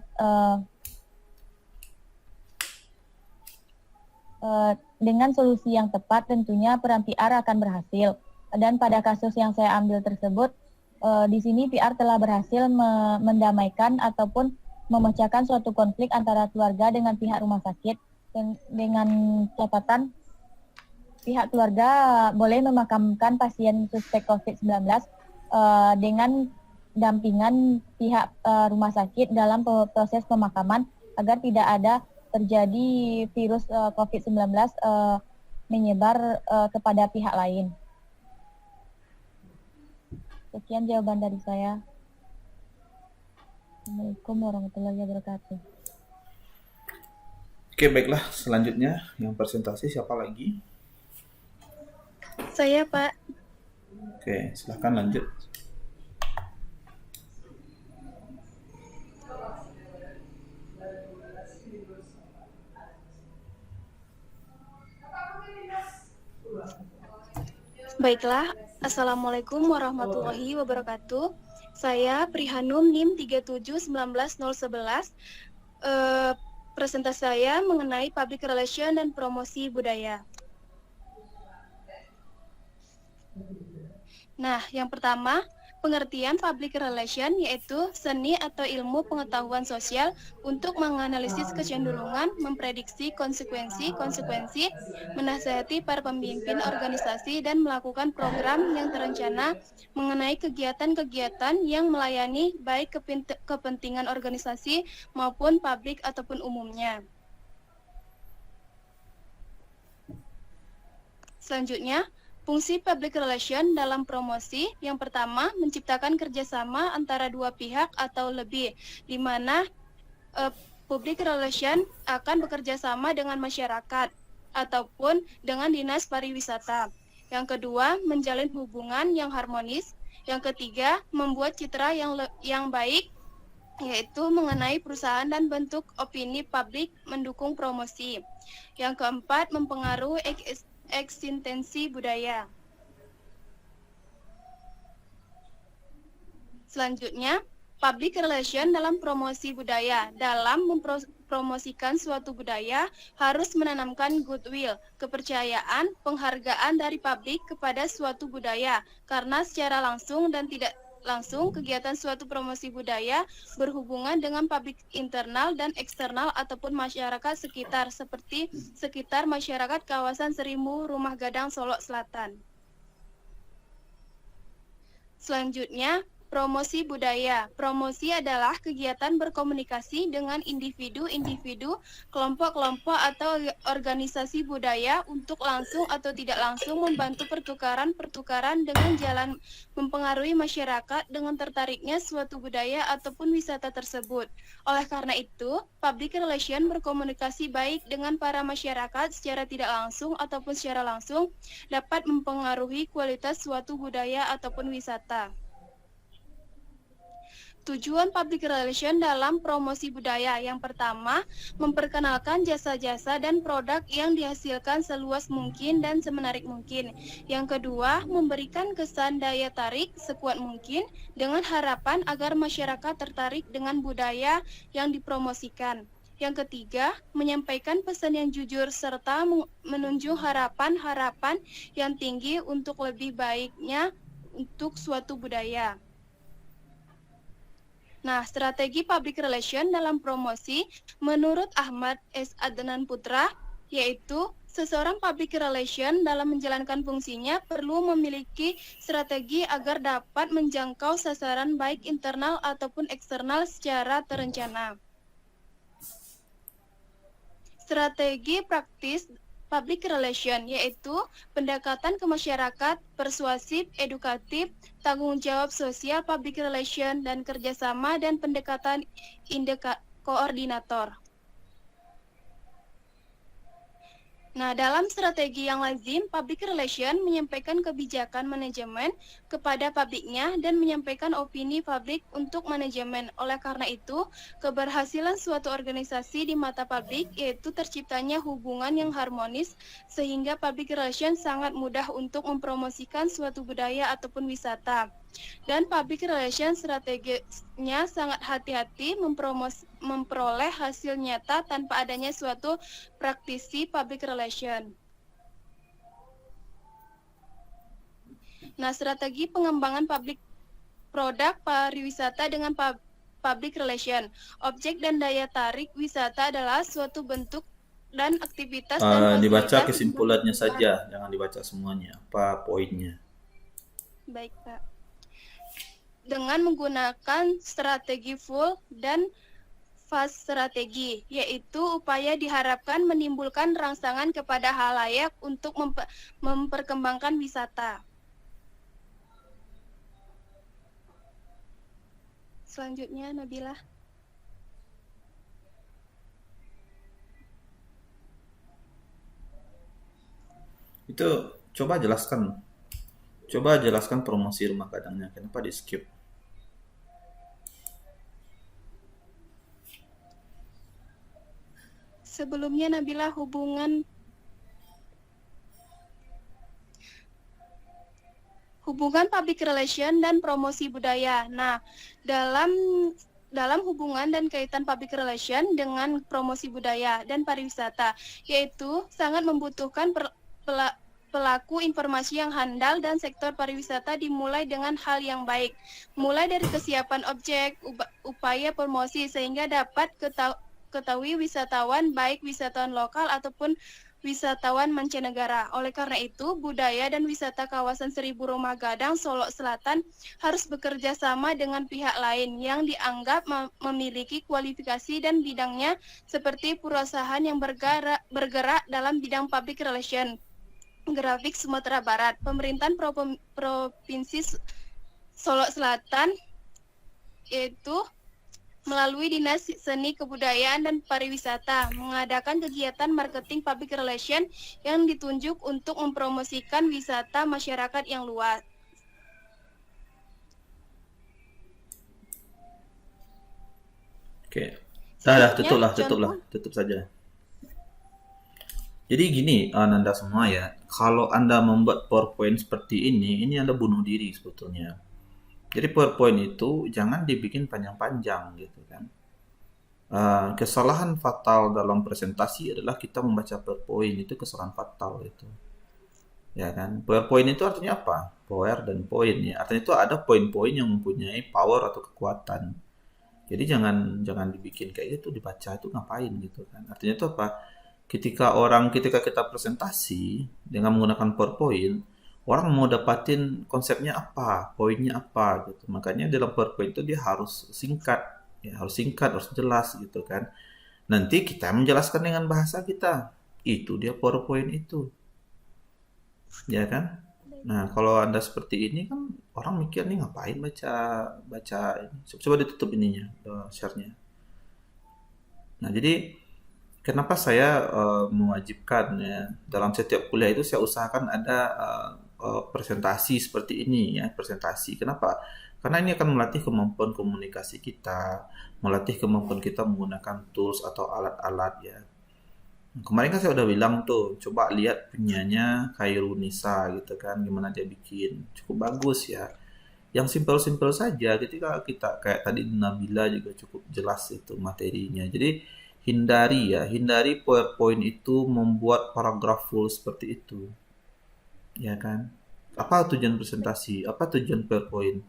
dengan solusi yang tepat tentunya peran PR akan berhasil. Dan pada kasus yang saya ambil tersebut, di sini PR telah berhasil mendamaikan ataupun memecahkan suatu konflik antara keluarga dengan pihak rumah sakit dengan catatan pihak keluarga boleh memakamkan pasien suspek COVID-19 dengan dampingan pihak rumah sakit dalam proses pemakaman agar tidak ada terjadi virus COVID-19 menyebar kepada pihak lain. Sekian jawaban dari saya. Assalamualaikum warahmatullahi wabarakatuh. Oke, baiklah. Selanjutnya yang presentasi siapa lagi? Saya, Pak. Oke, silahkan lanjut. Baiklah, Assalamualaikum warahmatullahi wabarakatuh. Saya Prihanum NIM 3719111. Presentasi saya mengenai Public Relation dan Promosi Budaya. Nah, yang pertama, pengertian public relation yaitu seni atau ilmu pengetahuan sosial untuk menganalisis kecenderungan, memprediksi konsekuensi, menasihati para pemimpin organisasi dan melakukan program yang terencana mengenai kegiatan-kegiatan yang melayani baik kepentingan organisasi maupun publik ataupun umumnya. Selanjutnya, fungsi public relation dalam promosi yang pertama menciptakan kerjasama antara dua pihak atau lebih, di mana public relation akan bekerja sama dengan masyarakat ataupun dengan dinas pariwisata. Yang kedua, menjalin hubungan yang harmonis. Yang ketiga, membuat citra yang baik, yaitu mengenai perusahaan dan bentuk opini publik mendukung promosi. Yang keempat, mempengaruhi eksistensi budaya. Selanjutnya, public relation dalam promosi budaya. Dalam mempromosikan suatu budaya harus menanamkan goodwill, kepercayaan, penghargaan dari publik kepada suatu budaya, karena secara langsung dan tidak langsung kegiatan suatu promosi budaya berhubungan dengan publik internal dan eksternal ataupun masyarakat sekitar, seperti sekitar masyarakat kawasan Serimu, Rumah Gadang, Solok Selatan. Selanjutnya, promosi budaya. Promosi adalah kegiatan berkomunikasi dengan individu-individu, kelompok-kelompok atau organisasi budaya untuk langsung atau tidak langsung membantu pertukaran dengan jalan mempengaruhi masyarakat dengan tertariknya suatu budaya ataupun wisata tersebut. Oleh karena itu, public relation berkomunikasi baik dengan para masyarakat secara tidak langsung ataupun secara langsung dapat mempengaruhi kualitas suatu budaya ataupun wisata. Tujuan public relation dalam promosi budaya yang pertama, memperkenalkan jasa-jasa dan produk yang dihasilkan seluas mungkin dan semenarik mungkin. Yang kedua, memberikan kesan daya tarik sekuat mungkin dengan harapan agar masyarakat tertarik dengan budaya yang dipromosikan. Yang ketiga, menyampaikan pesan yang jujur serta menunjuk harapan-harapan yang tinggi untuk lebih baiknya untuk suatu budaya. Nah, strategi public relation dalam promosi menurut Ahmad S. Adnan Putra, yaitu seseorang public relation dalam menjalankan fungsinya perlu memiliki strategi agar dapat menjangkau sasaran baik internal ataupun eksternal secara terencana. Strategi praktis public relation yaitu pendekatan ke masyarakat, persuasif, edukatif, tanggung jawab sosial public relation, dan kerjasama dan pendekatan koordinator. Nah, dalam strategi yang lazim, public relation menyampaikan kebijakan manajemen kepada publiknya dan menyampaikan opini publik untuk manajemen. Oleh karena itu, keberhasilan suatu organisasi di mata publik yaitu terciptanya hubungan yang harmonis sehingga public relation sangat mudah untuk mempromosikan suatu budaya ataupun wisata. Dan public relation strateginya sangat hati-hati memperoleh hasil nyata tanpa adanya suatu praktisi public relation. Nah, strategi pengembangan public produk pariwisata dengan public relation. Objek dan daya tarik wisata adalah suatu bentuk dan aktivitas dan dibaca kesimpulannya saja, jangan dibaca semuanya. Apa poinnya? Baik, Pak. Dengan menggunakan strategi full dan fast strategi, yaitu upaya diharapkan menimbulkan rangsangan kepada halayak untuk memperkembangkan wisata. Selanjutnya, Nabila. Itu coba jelaskan promosi Rumah Gadangnya. Kenapa di skip? Sebelumnya Nabila hubungan public relation dan promosi budaya. Nah, dalam hubungan dan kaitan public relation dengan promosi budaya dan pariwisata, yaitu sangat membutuhkan pelaku informasi yang handal dan sektor pariwisata dimulai dengan hal yang baik, mulai dari kesiapan objek, upaya promosi sehingga dapat ketahui wisatawan, baik wisatawan lokal ataupun wisatawan mancanegara. Oleh karena itu, budaya dan wisata kawasan Seribu Rumah Gadang, Solo Selatan harus bekerja sama dengan pihak lain yang dianggap memiliki kualifikasi dan bidangnya seperti perusahaan yang bergerak dalam bidang public relation, grafik Sumatera Barat, pemerintahan Provinsi Solo Selatan, yaitu melalui Dinas Seni Kebudayaan dan Pariwisata, mengadakan kegiatan marketing public relation yang ditunjuk untuk mempromosikan wisata masyarakat yang luas. Oke. Tutup saja. Jadi gini, Anda semua ya, kalau Anda membuat PowerPoint seperti ini Anda bunuh diri sebetulnya. Jadi PowerPoint itu jangan dibikin panjang-panjang gitu kan. Kesalahan fatal dalam presentasi adalah kita membaca PowerPoint, itu kesalahan fatal itu. Ya kan? PowerPoint itu artinya apa? Power dan point ya. Artinya itu ada poin-poin yang mempunyai power atau kekuatan. Jadi jangan dibikin kayak gitu, dibaca itu ngapain gitu kan. Artinya itu apa? Ketika kita presentasi dengan menggunakan PowerPoint, orang mau dapatin konsepnya apa, poinnya apa gitu. Makanya dalam PowerPoint itu dia harus singkat, harus jelas gitu kan. Nanti kita menjelaskan dengan bahasa kita. Itu dia PowerPoint itu. Ya kan? Nah, kalau Anda seperti ini kan orang mikir nih ngapain baca ini. Coba ditutup ininya, share-nya. Nah, jadi kenapa saya mewajibkan ya dalam setiap kuliah itu saya usahakan ada presentasi seperti ini ya, presentasi. Kenapa? Karena ini akan melatih kemampuan komunikasi kita, melatih kemampuan kita menggunakan tools atau alat-alat ya. Kemarin kan saya udah bilang tuh, coba lihat punyanya Khairunisa gitu kan, gimana dia bikin. Cukup bagus ya. Yang simpel-simpel saja, ketika kita kayak tadi Nabila juga cukup jelas itu materinya. Jadi hindari PowerPoint itu membuat paragraf full seperti itu. Ya kan? Apa tujuan presentasi? Apa tujuan PowerPoint?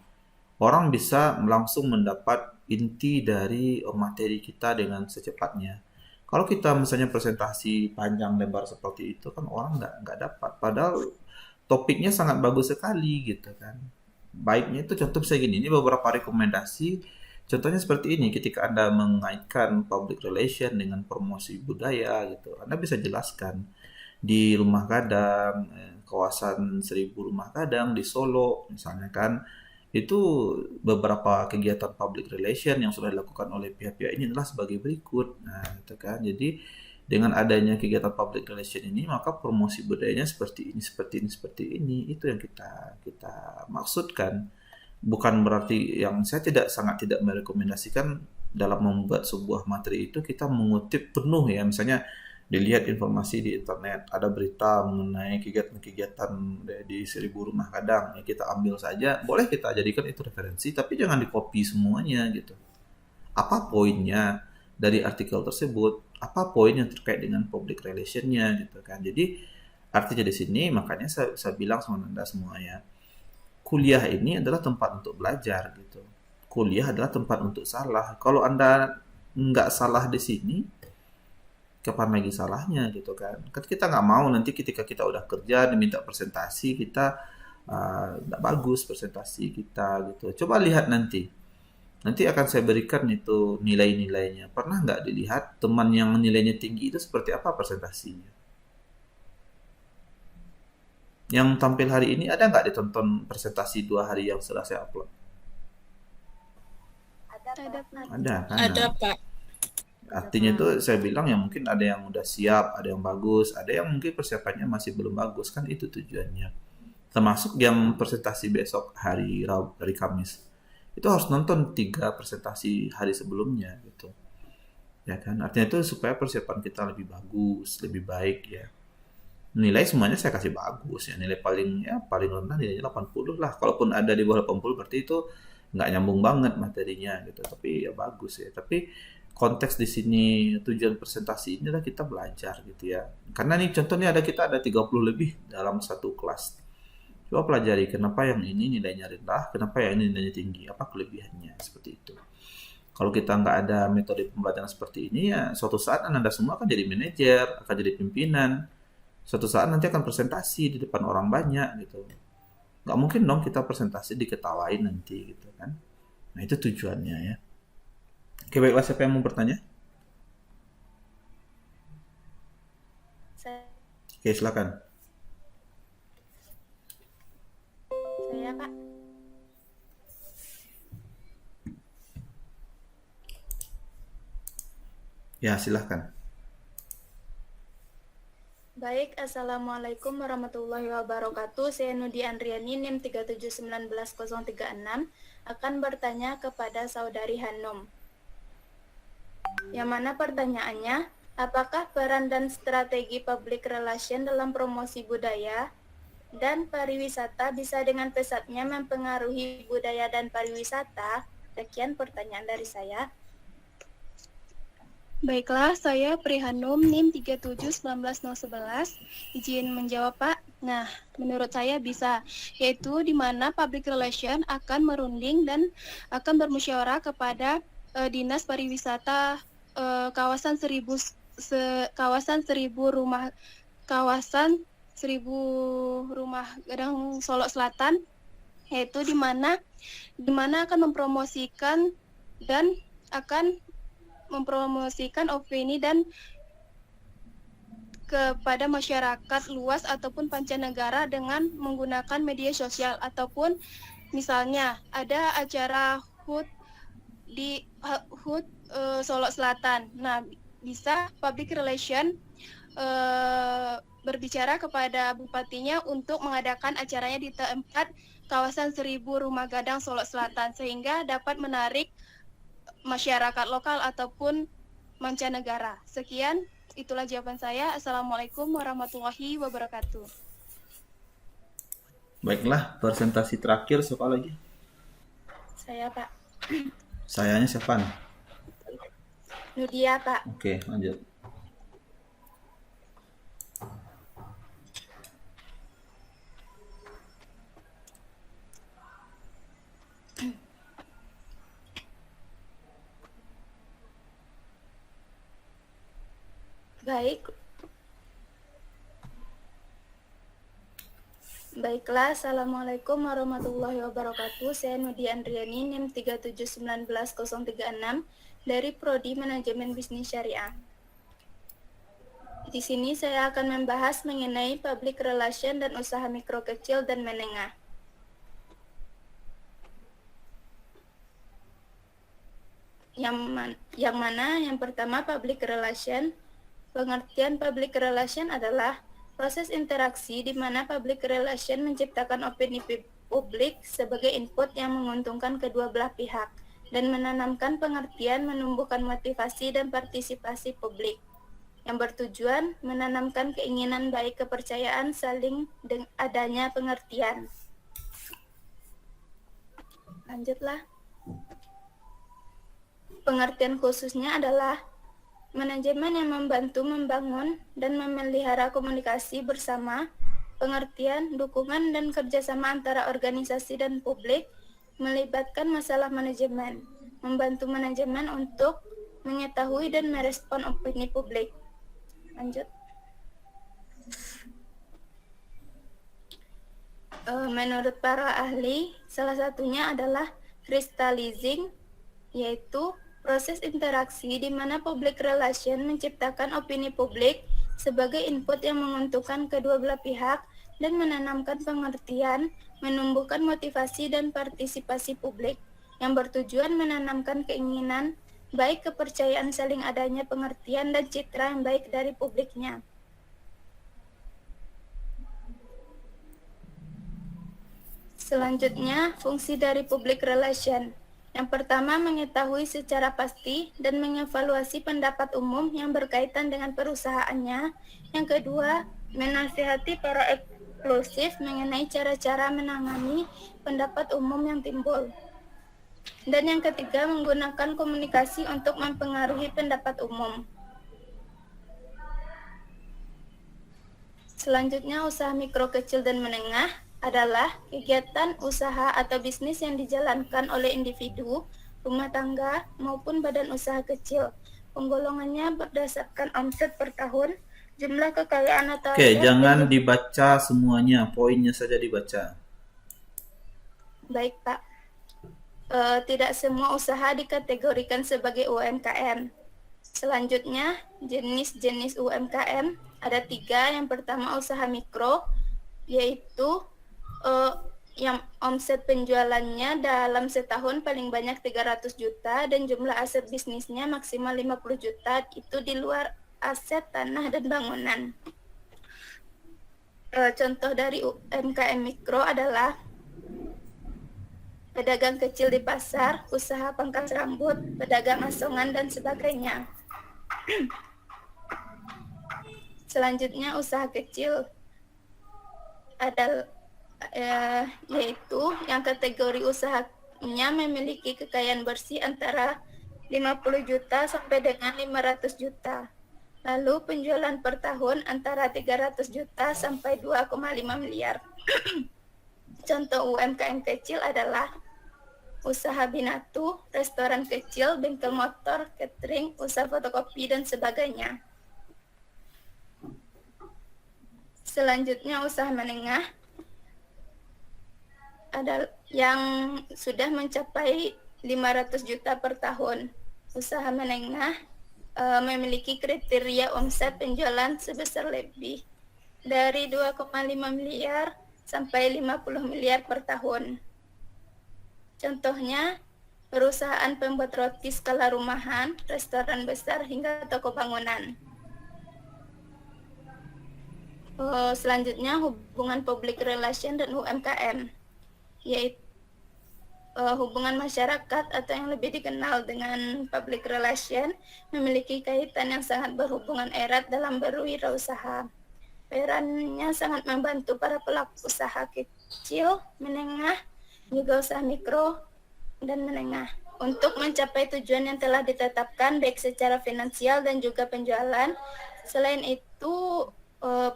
Orang bisa langsung mendapat inti dari materi kita dengan secepatnya. Kalau kita misalnya presentasi panjang lebar seperti itu kan orang nggak dapat. Padahal topiknya sangat bagus sekali gitu kan. Baiknya itu contoh saya gini, ini beberapa rekomendasi. Contohnya seperti ini, ketika Anda mengaitkan public relation dengan promosi budaya gitu, Anda bisa jelaskan di Rumah Gadang, kawasan Seribu Rumah Gadang di Solo misalnya kan, itu beberapa kegiatan public relation yang sudah dilakukan oleh pihak-pihak ini adalah sebagai berikut. Nah, itu kan. Jadi dengan adanya kegiatan public relation ini, maka promosi budayanya seperti ini. Itu yang kita maksudkan. Bukan berarti yang saya sangat tidak merekomendasikan dalam membuat sebuah materi itu kita mengutip penuh ya. Misalnya dilihat informasi di internet, ada berita mengenai kegiatan-kegiatan di Seribu Rumah Gadang, ya kita ambil saja, boleh kita jadikan itu referensi, tapi jangan di-copy semuanya gitu. Apa poinnya dari artikel tersebut? Apa poin yang terkait dengan public relation-nya gitu kan. Jadi artinya di sini makanya saya bilang sama Anda semua ya, kuliah ini adalah tempat untuk belajar gitu. Kuliah adalah tempat untuk salah. Kalau Anda nggak salah di sini, kapan lagi salahnya gitu kan. Kan kita nggak mau nanti ketika kita udah kerja diminta presentasi kita nggak bagus presentasi kita gitu. Coba lihat nanti akan saya berikan itu nilai-nilainya. Pernah nggak dilihat teman yang nilainya tinggi itu seperti apa presentasinya? Yang tampil hari ini ada nggak ditonton presentasi 2 hari yang sudah saya upload? Ada kan? Ada, Pak. Artinya itu saya bilang ya mungkin ada yang udah siap, ada yang bagus, ada yang mungkin persiapannya masih belum bagus, kan itu tujuannya. Termasuk yang presentasi besok hari Kamis. Itu harus nonton 3 presentasi hari sebelumnya gitu. Ya kan? Artinya itu supaya persiapan kita lebih bagus, lebih baik ya. Nilai semuanya saya kasih bagus ya. Nilai paling rendah nilainya 80 lah. Kalaupun ada di bawah 80 berarti itu nggak nyambung banget materinya gitu. Tapi ya bagus ya. Tapi konteks di sini tujuan presentasi ini adalah kita belajar gitu ya. Karena nih contohnya kita ada 30 lebih dalam satu kelas. Coba pelajari kenapa yang ini nilainya rendah, kenapa yang ini nilainya tinggi, apa kelebihannya, seperti itu. Kalau kita nggak ada metode pembelajaran seperti ini ya suatu saat Anda semua akan jadi manajer, akan jadi pimpinan. Suatu saat nanti akan presentasi di depan orang banyak gitu. Nggak mungkin dong kita presentasi diketawain nanti gitu kan. Nah itu tujuannya ya. Oke baiklah, siapa yang mau bertanya? Saya, Oke silakan. Pak. Ya silahkan. Baik, Assalamualaikum warahmatullahi wabarakatuh. Saya Nudi Andriani, NIM 3719036, akan bertanya kepada Saudari Hanum. Yang mana pertanyaannya, apakah peran dan strategi public relation dalam promosi budaya dan pariwisata bisa dengan pesatnya mempengaruhi budaya dan pariwisata? Sekian pertanyaan dari saya. Baiklah, saya Prihanum, NIM 3719011. Izin menjawab, Pak. Nah, menurut saya bisa, yaitu di mana public relation akan merunding dan akan bermusyawarah kepada Dinas Pariwisata kawasan seribu rumah gadang Solo Selatan, yaitu di mana akan mempromosikan opini dan kepada masyarakat luas ataupun pancanegara dengan menggunakan media sosial, ataupun misalnya ada acara HUT di Solo Selatan. Nah, bisa public relation berbicara kepada bupatinya untuk mengadakan acaranya di tempat kawasan 1000 Rumah Gadang Solo Selatan, sehingga dapat menarik masyarakat lokal ataupun mancanegara. Sekian, itulah jawaban saya. Assalamualaikum warahmatullahi wabarakatuh. Baiklah, presentasi terakhir siapa lagi? Saya, Pak. Sayanya siapa nih? Nudia, Pak. Oke, lanjut. Baiklah, Assalamualaikum warahmatullahi wabarakatuh. Saya Nudi Andriani, NIM 3719036 dari Prodi Manajemen Bisnis Syariah. Di sini saya akan membahas mengenai public relation dan usaha mikro kecil dan menengah. Yang pertama public relation. Pengertian public relation adalah proses interaksi di mana public relation menciptakan opini publik sebagai input yang menguntungkan kedua belah pihak dan menanamkan pengertian, menumbuhkan motivasi dan partisipasi publik yang bertujuan menanamkan keinginan baik, kepercayaan, saling adanya pengertian. Lanjutlah. Pengertian khususnya adalah manajemen yang membantu membangun dan memelihara komunikasi bersama, pengertian, dukungan, dan kerjasama antara organisasi dan publik, melibatkan masalah manajemen, membantu manajemen untuk mengetahui dan merespon opini publik. Lanjut. Menurut para ahli, salah satunya adalah crystallizing, yaitu proses interaksi di mana public relation menciptakan opini publik sebagai input yang menguntungkan kedua belah pihak dan menanamkan pengertian, menumbuhkan motivasi dan partisipasi publik yang bertujuan menanamkan keinginan baik, kepercayaan, saling adanya pengertian dan citra yang baik dari publiknya. Selanjutnya, fungsi dari public relation. Yang pertama, mengetahui secara pasti dan mengevaluasi pendapat umum yang berkaitan dengan perusahaannya. Yang kedua, menasihati para eksklusif mengenai cara-cara menangani pendapat umum yang timbul. Dan yang ketiga, menggunakan komunikasi untuk mempengaruhi pendapat umum. Selanjutnya, usaha mikro, kecil, dan menengah adalah kegiatan usaha atau bisnis yang dijalankan oleh individu, rumah tangga, maupun badan usaha kecil. Penggolongannya berdasarkan omset per tahun, jumlah kekayaan atau Oke, aset, jangan dibaca semuanya, poinnya saja dibaca. Baik, Pak. Tidak semua usaha dikategorikan sebagai UMKM. Selanjutnya, jenis-jenis UMKM ada 3. Yang pertama, usaha mikro, yaitu yang omset penjualannya dalam setahun paling banyak 300 juta dan jumlah aset bisnisnya maksimal 50 juta, itu di luar aset tanah dan bangunan. Contoh dari UMKM mikro adalah pedagang kecil di pasar, usaha pangkas rambut, pedagang asongan, dan sebagainya. Selanjutnya, usaha kecil yaitu yang kategori usahanya memiliki kekayaan bersih antara 50 juta sampai dengan 500 juta. Lalu penjualan per tahun antara 300 juta sampai 2,5 miliar. Contoh UMKM kecil adalah usaha binatu, restoran kecil, bengkel motor, catering, usaha fotokopi, dan sebagainya. Selanjutnya, usaha menengah ada yang sudah mencapai 500 juta per tahun. Usaha menengah memiliki kriteria omset penjualan sebesar lebih dari 2,5 miliar sampai 50 miliar per tahun. Contohnya, perusahaan pembuat roti skala rumahan, restoran besar, hingga toko bangunan. Selanjutnya, hubungan public relation dan UMKM, yaitu hubungan masyarakat atau yang lebih dikenal dengan public relation memiliki kaitan yang sangat berhubungan erat dalam berwirausaha. Perannya sangat membantu para pelaku usaha kecil, menengah, juga usaha mikro dan menengah untuk mencapai tujuan yang telah ditetapkan baik secara finansial dan juga penjualan. Selain itu,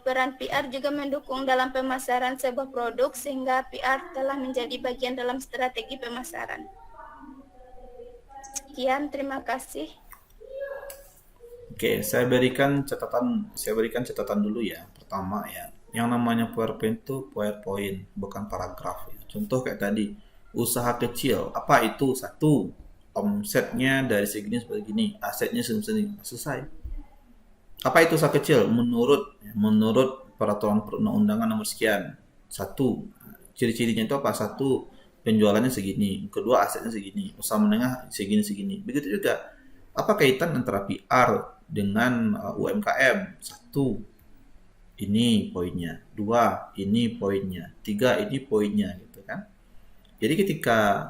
peran PR juga mendukung dalam pemasaran sebuah produk sehingga PR telah menjadi bagian dalam strategi pemasaran. Sekian, terima kasih. Oke, saya berikan catatan dulu ya. Pertama ya, yang namanya PowerPoint itu PowerPoint, bukan paragraf ya. Contoh kayak tadi, usaha kecil, apa itu? 1, omsetnya dari segini sampai segini, asetnya segini, selesai. Apa itu usaha kecil? Menurut peraturan perundang-undangan nomor sekian. 1, ciri-cirinya itu apa? 1, penjualannya segini. 2, asetnya segini. Usaha menengah segini-segini. Begitu juga, apa kaitan antara PR dengan UMKM? 1, ini poinnya. 2, ini poinnya. 3, ini poinnya, gitu kan. Jadi ketika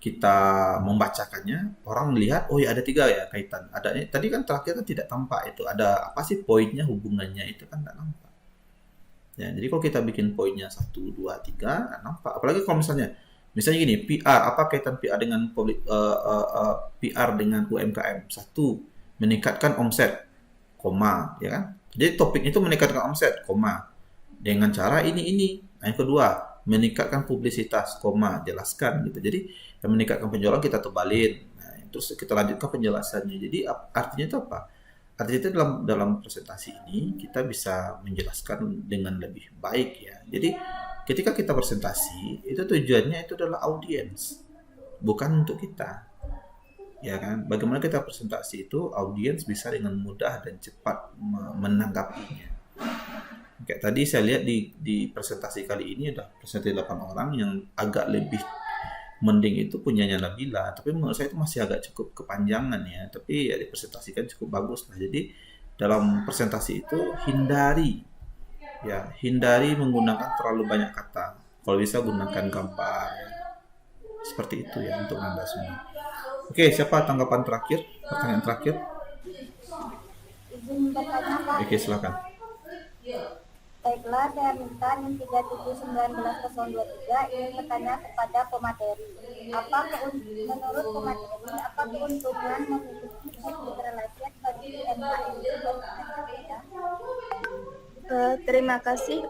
kita membacakannya, orang melihat, oh ya ada 3 ya kaitan. Tadi kan terakhir kan tidak tampak itu. Ada apa sih poinnya, hubungannya itu kan tidak nampak. Ya, jadi kalau kita bikin poinnya 1, 2, 3, nggak nampak. Apalagi kalau misalnya gini, PR, apa kaitan PR dengan PR dengan UMKM? 1, meningkatkan omset, koma, ya kan? Jadi topik itu meningkatkan omset, koma, dengan cara ini. Yang kedua, meningkatkan publisitas, koma, jelaskan gitu. Jadi yang meningkatkan penjualan kita tebalin. Nah, terus kita lanjutkan penjelasannya. Jadi artinya itu apa? Artinya itu dalam presentasi ini kita bisa menjelaskan dengan lebih baik ya. Jadi ketika kita presentasi, itu tujuannya itu adalah audiens, bukan untuk kita. Ya kan? Bagaimana kita presentasi itu audiens bisa dengan mudah dan cepat menanggapinya. Kayak tadi saya lihat di presentasi kali ini ada presentasi 8 orang yang agak lebih mending itu punyanya Nabila, tapi menurut saya itu masih agak cukup kepanjangan ya, tapi ya dipresentasikan cukup bagus lah. Jadi dalam presentasi itu hindari menggunakan terlalu banyak kata. Kalau bisa gunakan gambar ya. Seperti itu ya untuk Anda semua. Oke, siapa tanggapan terakhir? Pertanyaan terakhir? Oke, silakan. Baiklah, saya minta NIM 3719-023 ingin bertanya kepada pemateri. Menurut pemateri, apa keuntungan memiliki public relation bagi UMKM? Terima kasih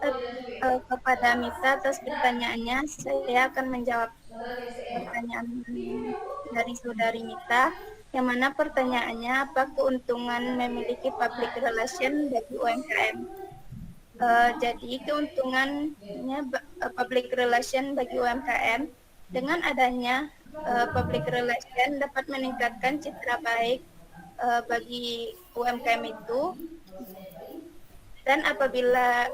kepada Mita atas pertanyaannya. Saya akan menjawab pertanyaan dari saudari Mita, yang mana pertanyaannya apa keuntungan memiliki public relation bagi UMKM. Jadi keuntungannya public relation bagi UMKM, dengan adanya public relation dapat meningkatkan citra baik bagi UMKM itu, dan apabila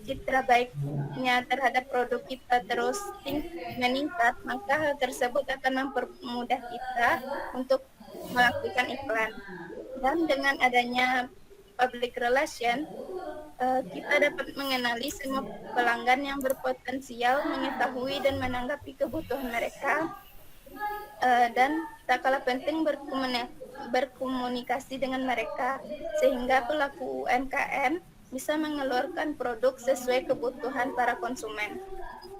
citra baiknya terhadap produk kita terus meningkat, maka hal tersebut akan mempermudah kita untuk melakukan iklan. Dan dengan adanya public relation, kita dapat mengenali semua pelanggan yang berpotensial, mengetahui dan menanggapi kebutuhan mereka, dan tak kalah penting berkomunikasi dengan mereka, sehingga pelaku UMKM bisa mengeluarkan produk sesuai kebutuhan para konsumen.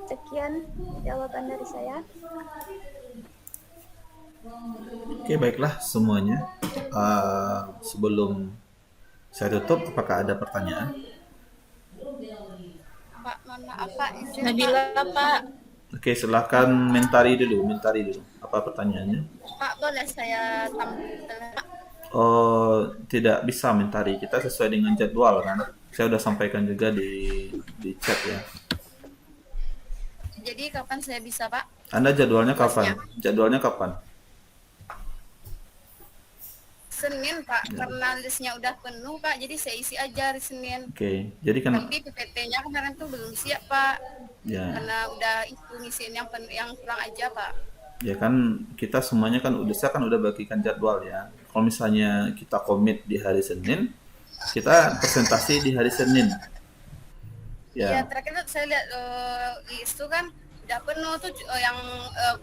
Sekian jawaban dari saya. Oke, baiklah semuanya. Sebelum saya tutup, apakah ada pertanyaan? Pak, mohon maaf Pak. Nabila Pak. Oke, silahkan mentari dulu. Apa pertanyaannya? Pak, boleh saya tampil Pak? Oh, tidak bisa mentari. Kita sesuai dengan jadwal kan. Saya sudah sampaikan juga di chat ya. Jadi kapan saya bisa Pak? Anda jadwalnya kapan? Jadwalnya kapan? Senin Pak, karena listnya udah penuh Pak, jadi saya isi aja hari Senin. Oke, jadi kan Tapi PPT-nya kemarin tuh belum siap Pak, ya, karena udah itu ngisiin yang kurang aja Pak. ya kan kita semuanya kan saya kan udah bagikan jadwal ya. Kalau misalnya kita komit di hari Senin, kita presentasi di hari Senin. Iya, Ya, terakhir tuh saya lihat list tuh kan udah penuh tuh, yang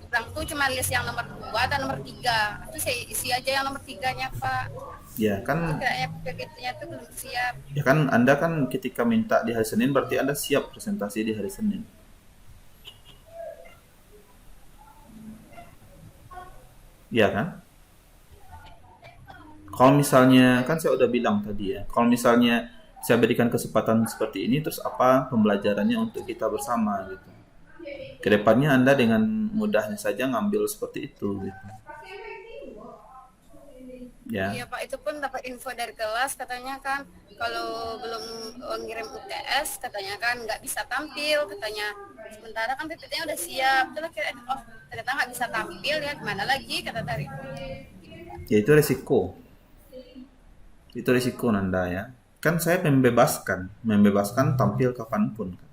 kurang tuh cuma list yang nomor 2 dan nomor 3. Itu saya isi aja yang nomor 3-nya Pak. ya kan, Kayaknya PPT-nya tuh belum siap. ya kan Anda kan ketika minta di hari Senin berarti Anda siap presentasi di hari Senin. Iya kan? Kalau misalnya kan saya udah bilang tadi ya, kalau misalnya saya berikan kesempatan seperti ini, terus apa pembelajarannya untuk kita bersama gitu. Kedepannya Anda dengan mudahnya saja ngambil seperti itu gitu. Ya, Iya Pak, itu pun dapat info dari kelas, katanya kan kalau belum ngirim UTS katanya kan nggak bisa tampil, katanya sementara kan PPT-nya udah siap. Terus kira ternyata nggak bisa tampil, ya gimana lagi kata dari. ya itu resiko. Itu risiko Nanda ya. Kan saya membebaskan tampil kapanpun kan.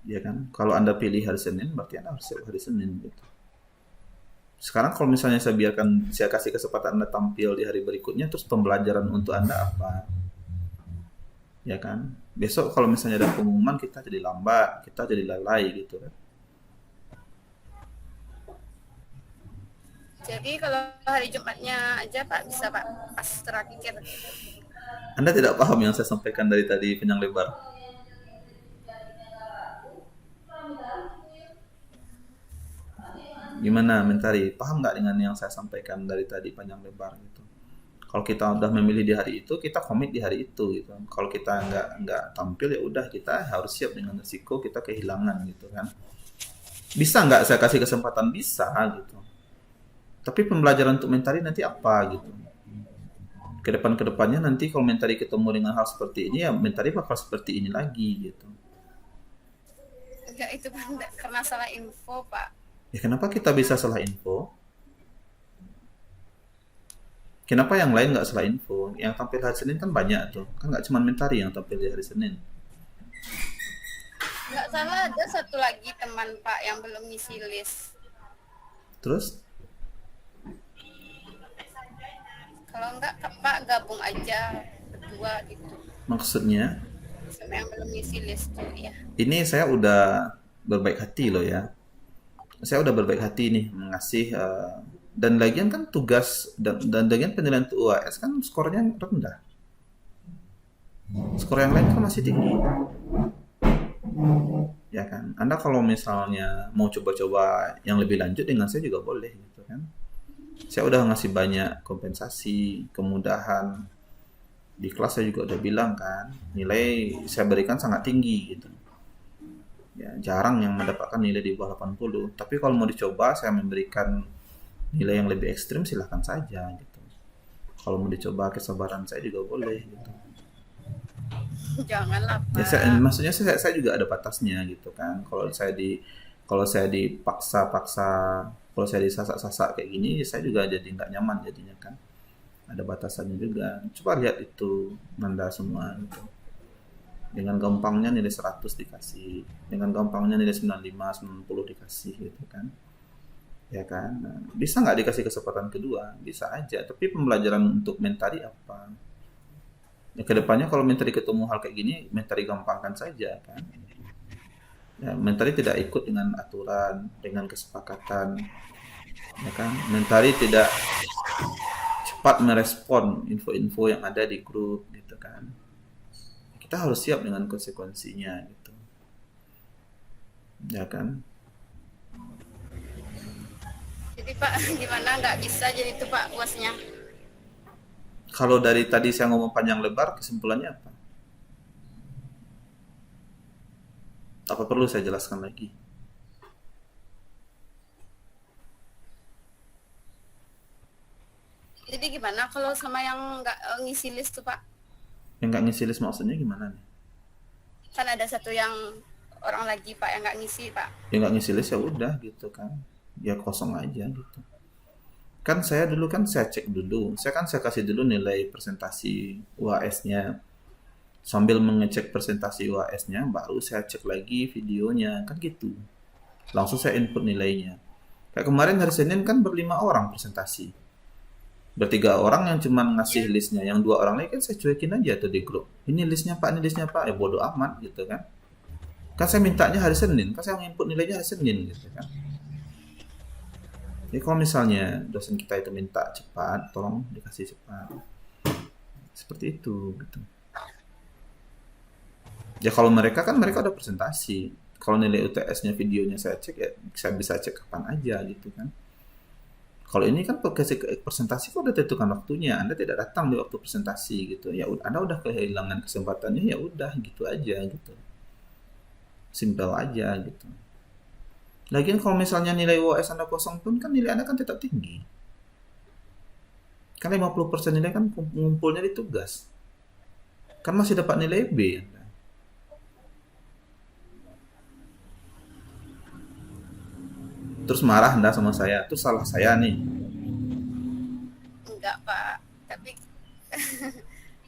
Ya kan, kalau Anda pilih hari Senin berarti Anda harus siap hari Senin gitu. Sekarang kalau misalnya saya kasih kesempatan Anda tampil di hari berikutnya, terus pembelajaran untuk Anda apa? Ya kan, besok kalau misalnya ada pengumuman kita jadi lambat, kita jadi lalai gitu kan. Jadi kalau hari Jumatnya aja Pak bisa Pak, pas terakhir. Anda tidak paham yang saya sampaikan dari tadi panjang lebar. Gimana Mentari, paham nggak dengan yang saya sampaikan dari tadi panjang lebar gitu? Kalau kita udah memilih di hari itu, kita komit di hari itu gitu. Kalau kita nggak tampil ya udah, kita harus siap dengan risiko kita kehilangan gitu kan. Bisa nggak saya kasih kesempatan? Bisa gitu. Tapi pembelajaran untuk Mentari nanti apa gitu? Kedepannya nanti kalau Mentari ketemu dengan hal seperti ini ya Mentari bakal seperti ini lagi gitu. Enggak, itu kan karena salah info Pak. Ya kenapa kita bisa salah info? Kenapa yang lain nggak salah info? Yang tampil hari Senin kan banyak tuh. Kan nggak cuma Mentari yang tampil di hari Senin. Nggak salah, ada satu lagi teman Pak yang belum ngisi list. Terus? Kalau enggak Pak gabung aja berdua gitu. Maksudnya? Sama yang belum ngisi list tuh ya. Ini saya udah berbaik hati loh ya. Saya udah berbaik hati nih mengasih Dan lagian kan tugas dan lagian penilaian untuk UAS kan skornya rendah. Skor yang lain kan masih tinggi. Ya kan? Anda kalau misalnya mau coba-coba yang lebih lanjut dengan saya juga boleh gitu kan. Saya udah ngasih banyak kompensasi, kemudahan. Di kelas saya juga udah bilang kan, nilai saya berikan sangat tinggi gitu. Ya, jarang yang mendapatkan nilai di bawah 80. Tapi kalau mau dicoba saya memberikan nilai yang lebih ekstrim silahkan saja gitu. Kalau mau dicoba kesabaran saya juga boleh gitu. Janganlah, Ya Pak. maksudnya saya juga ada batasnya gitu kan. Kalau saya dipaksa-paksa, kalau saya disasak-sasak kayak gini, saya juga jadi nggak nyaman jadinya kan. Ada batasannya juga. Coba lihat itu Nanda semua gitu. Dengan gampangnya nilai 100 dikasih, dengan gampangnya nilai 95, 90 dikasih gitu kan. Ya kan. Nah, bisa nggak dikasih kesempatan kedua? Bisa aja. Tapi pembelajaran untuk mentari apa? Ya, kedepannya kalau mentari ketemu hal kayak gini, mentari gampangkan saja kan. Ya, mentari tidak ikut dengan aturan, dengan kesepakatan, ya kan. Mentari tidak cepat merespon info-info yang ada di grup gitu kan. Kita harus siap dengan konsekuensinya gitu, ya kan. Jadi Pak, gimana nggak bisa jadi itu Pak UASnya? Kalau dari tadi saya ngomong panjang lebar, kesimpulannya apa? Apa perlu saya jelaskan lagi? Jadi gimana kalau sama yang nggak ngisi list tuh Pak? Yang nggak ngisi list maksudnya gimana nih? Kan ada satu yang orang lagi Pak yang nggak ngisi Pak. Yang nggak ngisi list ya udah gitu kan. Ya kosong aja gitu. Kan saya dulu kan saya cek dulu. Saya kasih dulu nilai presentasi UAS-nya. Sambil mengecek presentasi UAS-nya, baru saya cek lagi videonya. Kan gitu. Langsung saya input nilainya. Kayak kemarin hari Senin kan berlima orang presentasi. Bertiga orang yang cuma ngasih listnya. Yang 2 orang lagi kan saya cuekin aja tuh di grup. Ini listnya Pak, ini listnya Pak. Ya bodo amat gitu kan. Kan saya mintanya hari Senin. Kan saya input nilainya hari Senin gitu kan. Jadi kalau misalnya dosen kita itu minta cepat, tolong dikasih cepat. Seperti itu gitu. Ya kalau mereka udah presentasi. Kalau nilai UTS-nya videonya saya cek ya saya bisa cek kapan aja gitu kan. Kalau ini kan presentasi kok udah tentukan waktunya. Anda tidak datang di waktu presentasi gitu. Ya Anda udah kehilangan kesempatannya ya udah gitu aja gitu. Simpel aja gitu. Lagian kalau misalnya nilai UAS Anda kosong pun kan nilai Anda kan tetap tinggi. Kan 50% nilai kan ngumpulnya di tugas. Kan masih dapat nilai B Anda. Terus marah Anda sama saya. Itu salah saya nih. Enggak Pak, tapi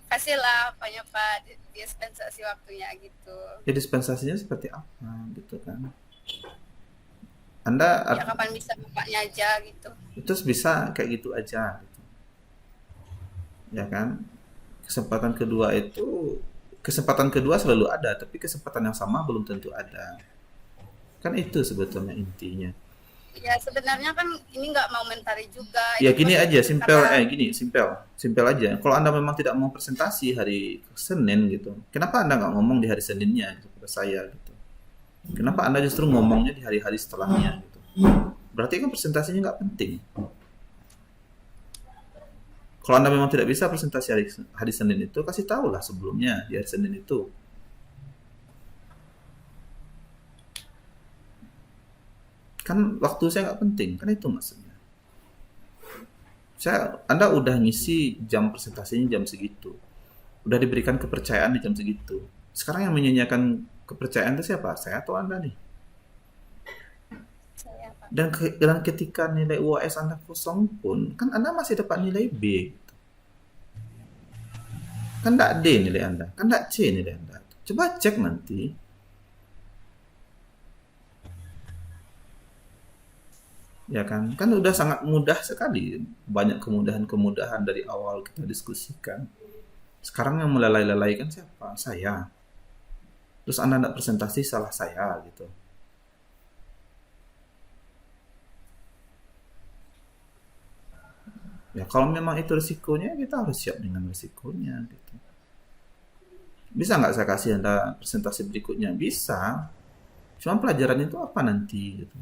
kasihlah apanya Pak dispensasi waktunya gitu. Ya dispensasinya seperti apa gitu kan. Ya kapan bisa bapaknya aja gitu. Itu bisa kayak gitu aja gitu. Ya kan. Kesempatan kedua selalu ada, tapi kesempatan yang sama belum tentu ada. Kan itu sebetulnya intinya. Ya sebenarnya kan ini nggak mau mentari juga. Ya gini aja, simpel aja. Kalau Anda memang tidak mau presentasi hari Senin gitu, kenapa Anda nggak ngomong di hari Seninnya gitu, kepada saya gitu? Kenapa Anda justru ngomongnya di hari-hari setelahnya gitu? Berarti kan presentasinya nggak penting. Kalau Anda memang tidak bisa presentasi hari Senin itu, kasih tahu lah sebelumnya di hari Senin itu. Kan waktu saya nggak penting, kan itu maksudnya. Anda udah ngisi jam presentasinya jam segitu. Udah diberikan kepercayaan di jam segitu. Sekarang yang menyanyiakan kepercayaan itu siapa? Saya atau Anda nih? Saya, Pak. Dan ketika nilai UAS Anda kosong pun, kan Anda masih dapat nilai B. Gitu. Kan tidak D nilai Anda, kan tidak C nilai Anda. Coba cek nanti. Ya kan udah sangat mudah sekali. Banyak kemudahan-kemudahan dari awal kita diskusikan. Sekarang yang melalai-lalaikan siapa? Saya. Terus Anda tidak presentasi, salah saya gitu. Ya kalau memang itu risikonya, kita harus siap dengan risikonya gitu. Bisa nggak saya kasih Anda presentasi berikutnya? Bisa. Cuma pelajaran itu apa nanti gitu.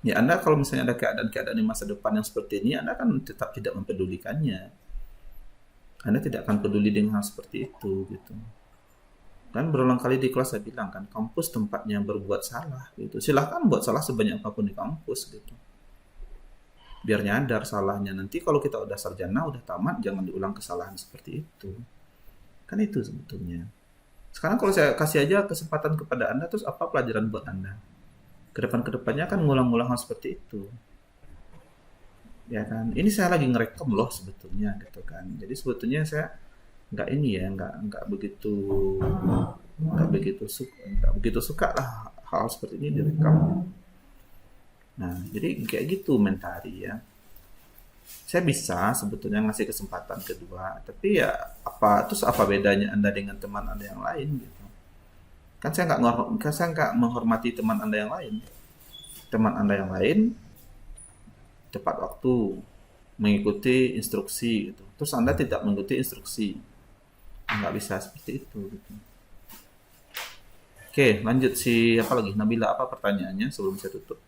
Ya Anda kalau misalnya ada keadaan-keadaan di masa depan yang seperti ini, Anda kan tetap tidak mempedulikannya. Anda tidak akan peduli dengan hal seperti itu gitu. Kan berulang kali di kelas saya bilang kan, kampus tempatnya berbuat salah gitu. Silahkan buat salah sebanyak apapun di kampus gitu. Biar nyadar salahnya. Nanti kalau kita udah sarjana, udah tamat, jangan diulang kesalahan seperti itu. Kan itu sebetulnya. Sekarang kalau saya kasih aja kesempatan kepada Anda, terus apa pelajaran buat Anda? Kedepannya kan ngulang-ngulang hal seperti itu. Ya kan, ini saya lagi ngerekam loh sebetulnya gitu kan. Jadi sebetulnya saya nggak ini ya, nggak begitu suka lah hal seperti ini direkam. Nah, jadi kayak gitu mentari ya. Saya bisa sebetulnya ngasih kesempatan kedua, tapi ya apa bedanya Anda dengan teman Anda yang lain gitu. Kan saya nggak menghormati teman Anda yang lain. Teman Anda yang lain tepat waktu mengikuti instruksi gitu. Terus Anda tidak mengikuti instruksi. Nggak bisa seperti itu gitu. Oke, lanjut apa lagi? Nabila, apa pertanyaannya sebelum saya tutup?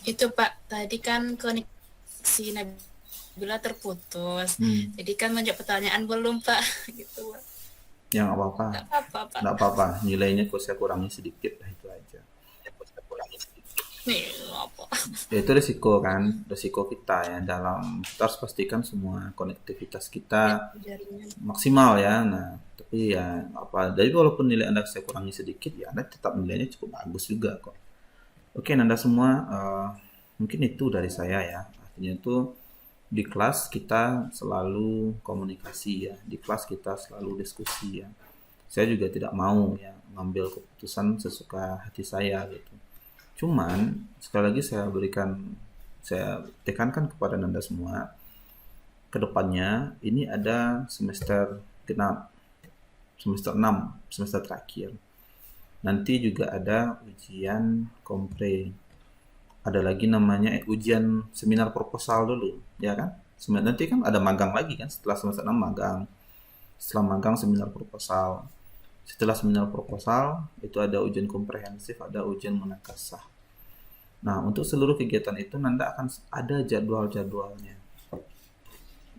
Itu Pak, tadi kan koneksi Nabila terputus. Jadi kan menjawab pertanyaan belum Pak, gitu Pak. Yang apa-apa. Nggak apa-apa Pak. Nggak apa-apa, nilainya kok saya kurangi sedikit lah itu aja. Nih, apa? Ya, itu risiko kan, risiko kita ya kita harus pastikan semua konektivitas kita maksimal ya. Nah, tapi ya jadi walaupun nilai Anda saya kurangi sedikit ya Anda tetap nilainya cukup bagus juga kok. Oke, Anda semua mungkin itu dari saya ya. Artinya itu di kelas kita selalu komunikasi ya, di kelas kita selalu diskusi ya. Saya juga tidak mau ya mengambil keputusan sesuka hati saya gitu. Cuman sekali lagi saya tekankan kepada Anda semua, kedepannya ini ada semester genap, semester 6, semester terakhir. Nanti juga ada ujian kompre. Ada lagi namanya ujian seminar proposal dulu, ya kan? Nanti kan ada magang lagi kan, setelah semester 6 magang. Setelah magang seminar proposal. Setelah seminar proposal, itu ada ujian komprehensif, ada ujian munakasah. Nah, untuk seluruh kegiatan itu nanti akan ada jadwal-jadwalnya.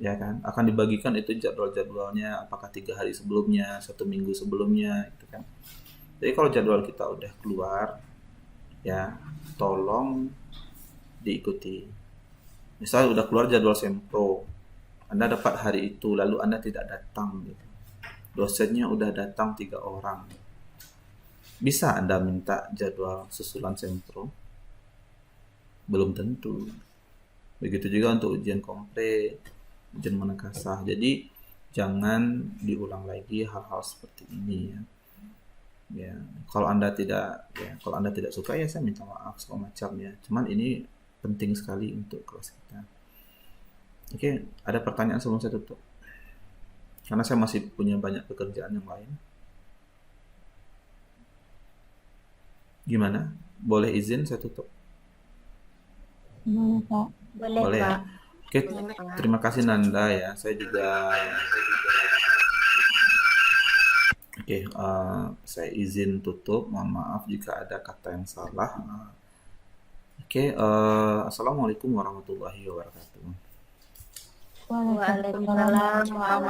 Ya kan? Akan dibagikan itu jadwal-jadwalnya, apakah 3 hari sebelumnya, 1 minggu sebelumnya, gitu kan. Jadi kalau jadwal kita udah keluar, ya tolong diikuti. Misalnya udah keluar jadwal sempro, Anda dapat hari itu, lalu Anda tidak datang, gitu. Dosennya udah datang 3 orang. Bisa Anda minta jadwal susulan sempro? Belum tentu. Begitu juga untuk ujian kompre, ujian munakasah. Jadi jangan diulang lagi hal-hal seperti ini ya. Ya, kalau Anda tidak suka ya saya minta maaf segala macam ya. Cuman ini penting sekali untuk kelas kita. Oke, ada pertanyaan sebelum saya tutup? Karena saya masih punya banyak pekerjaan yang lain. Gimana? Boleh izin saya tutup? Boleh Pak. Boleh Ya? Pak. Oke, terima kasih Nanda ya. Saya juga saya izin tutup. Mohon maaf jika ada kata yang salah. Assalamualaikum warahmatullahi wabarakatuh. Waalaikumsalam warahmatullahi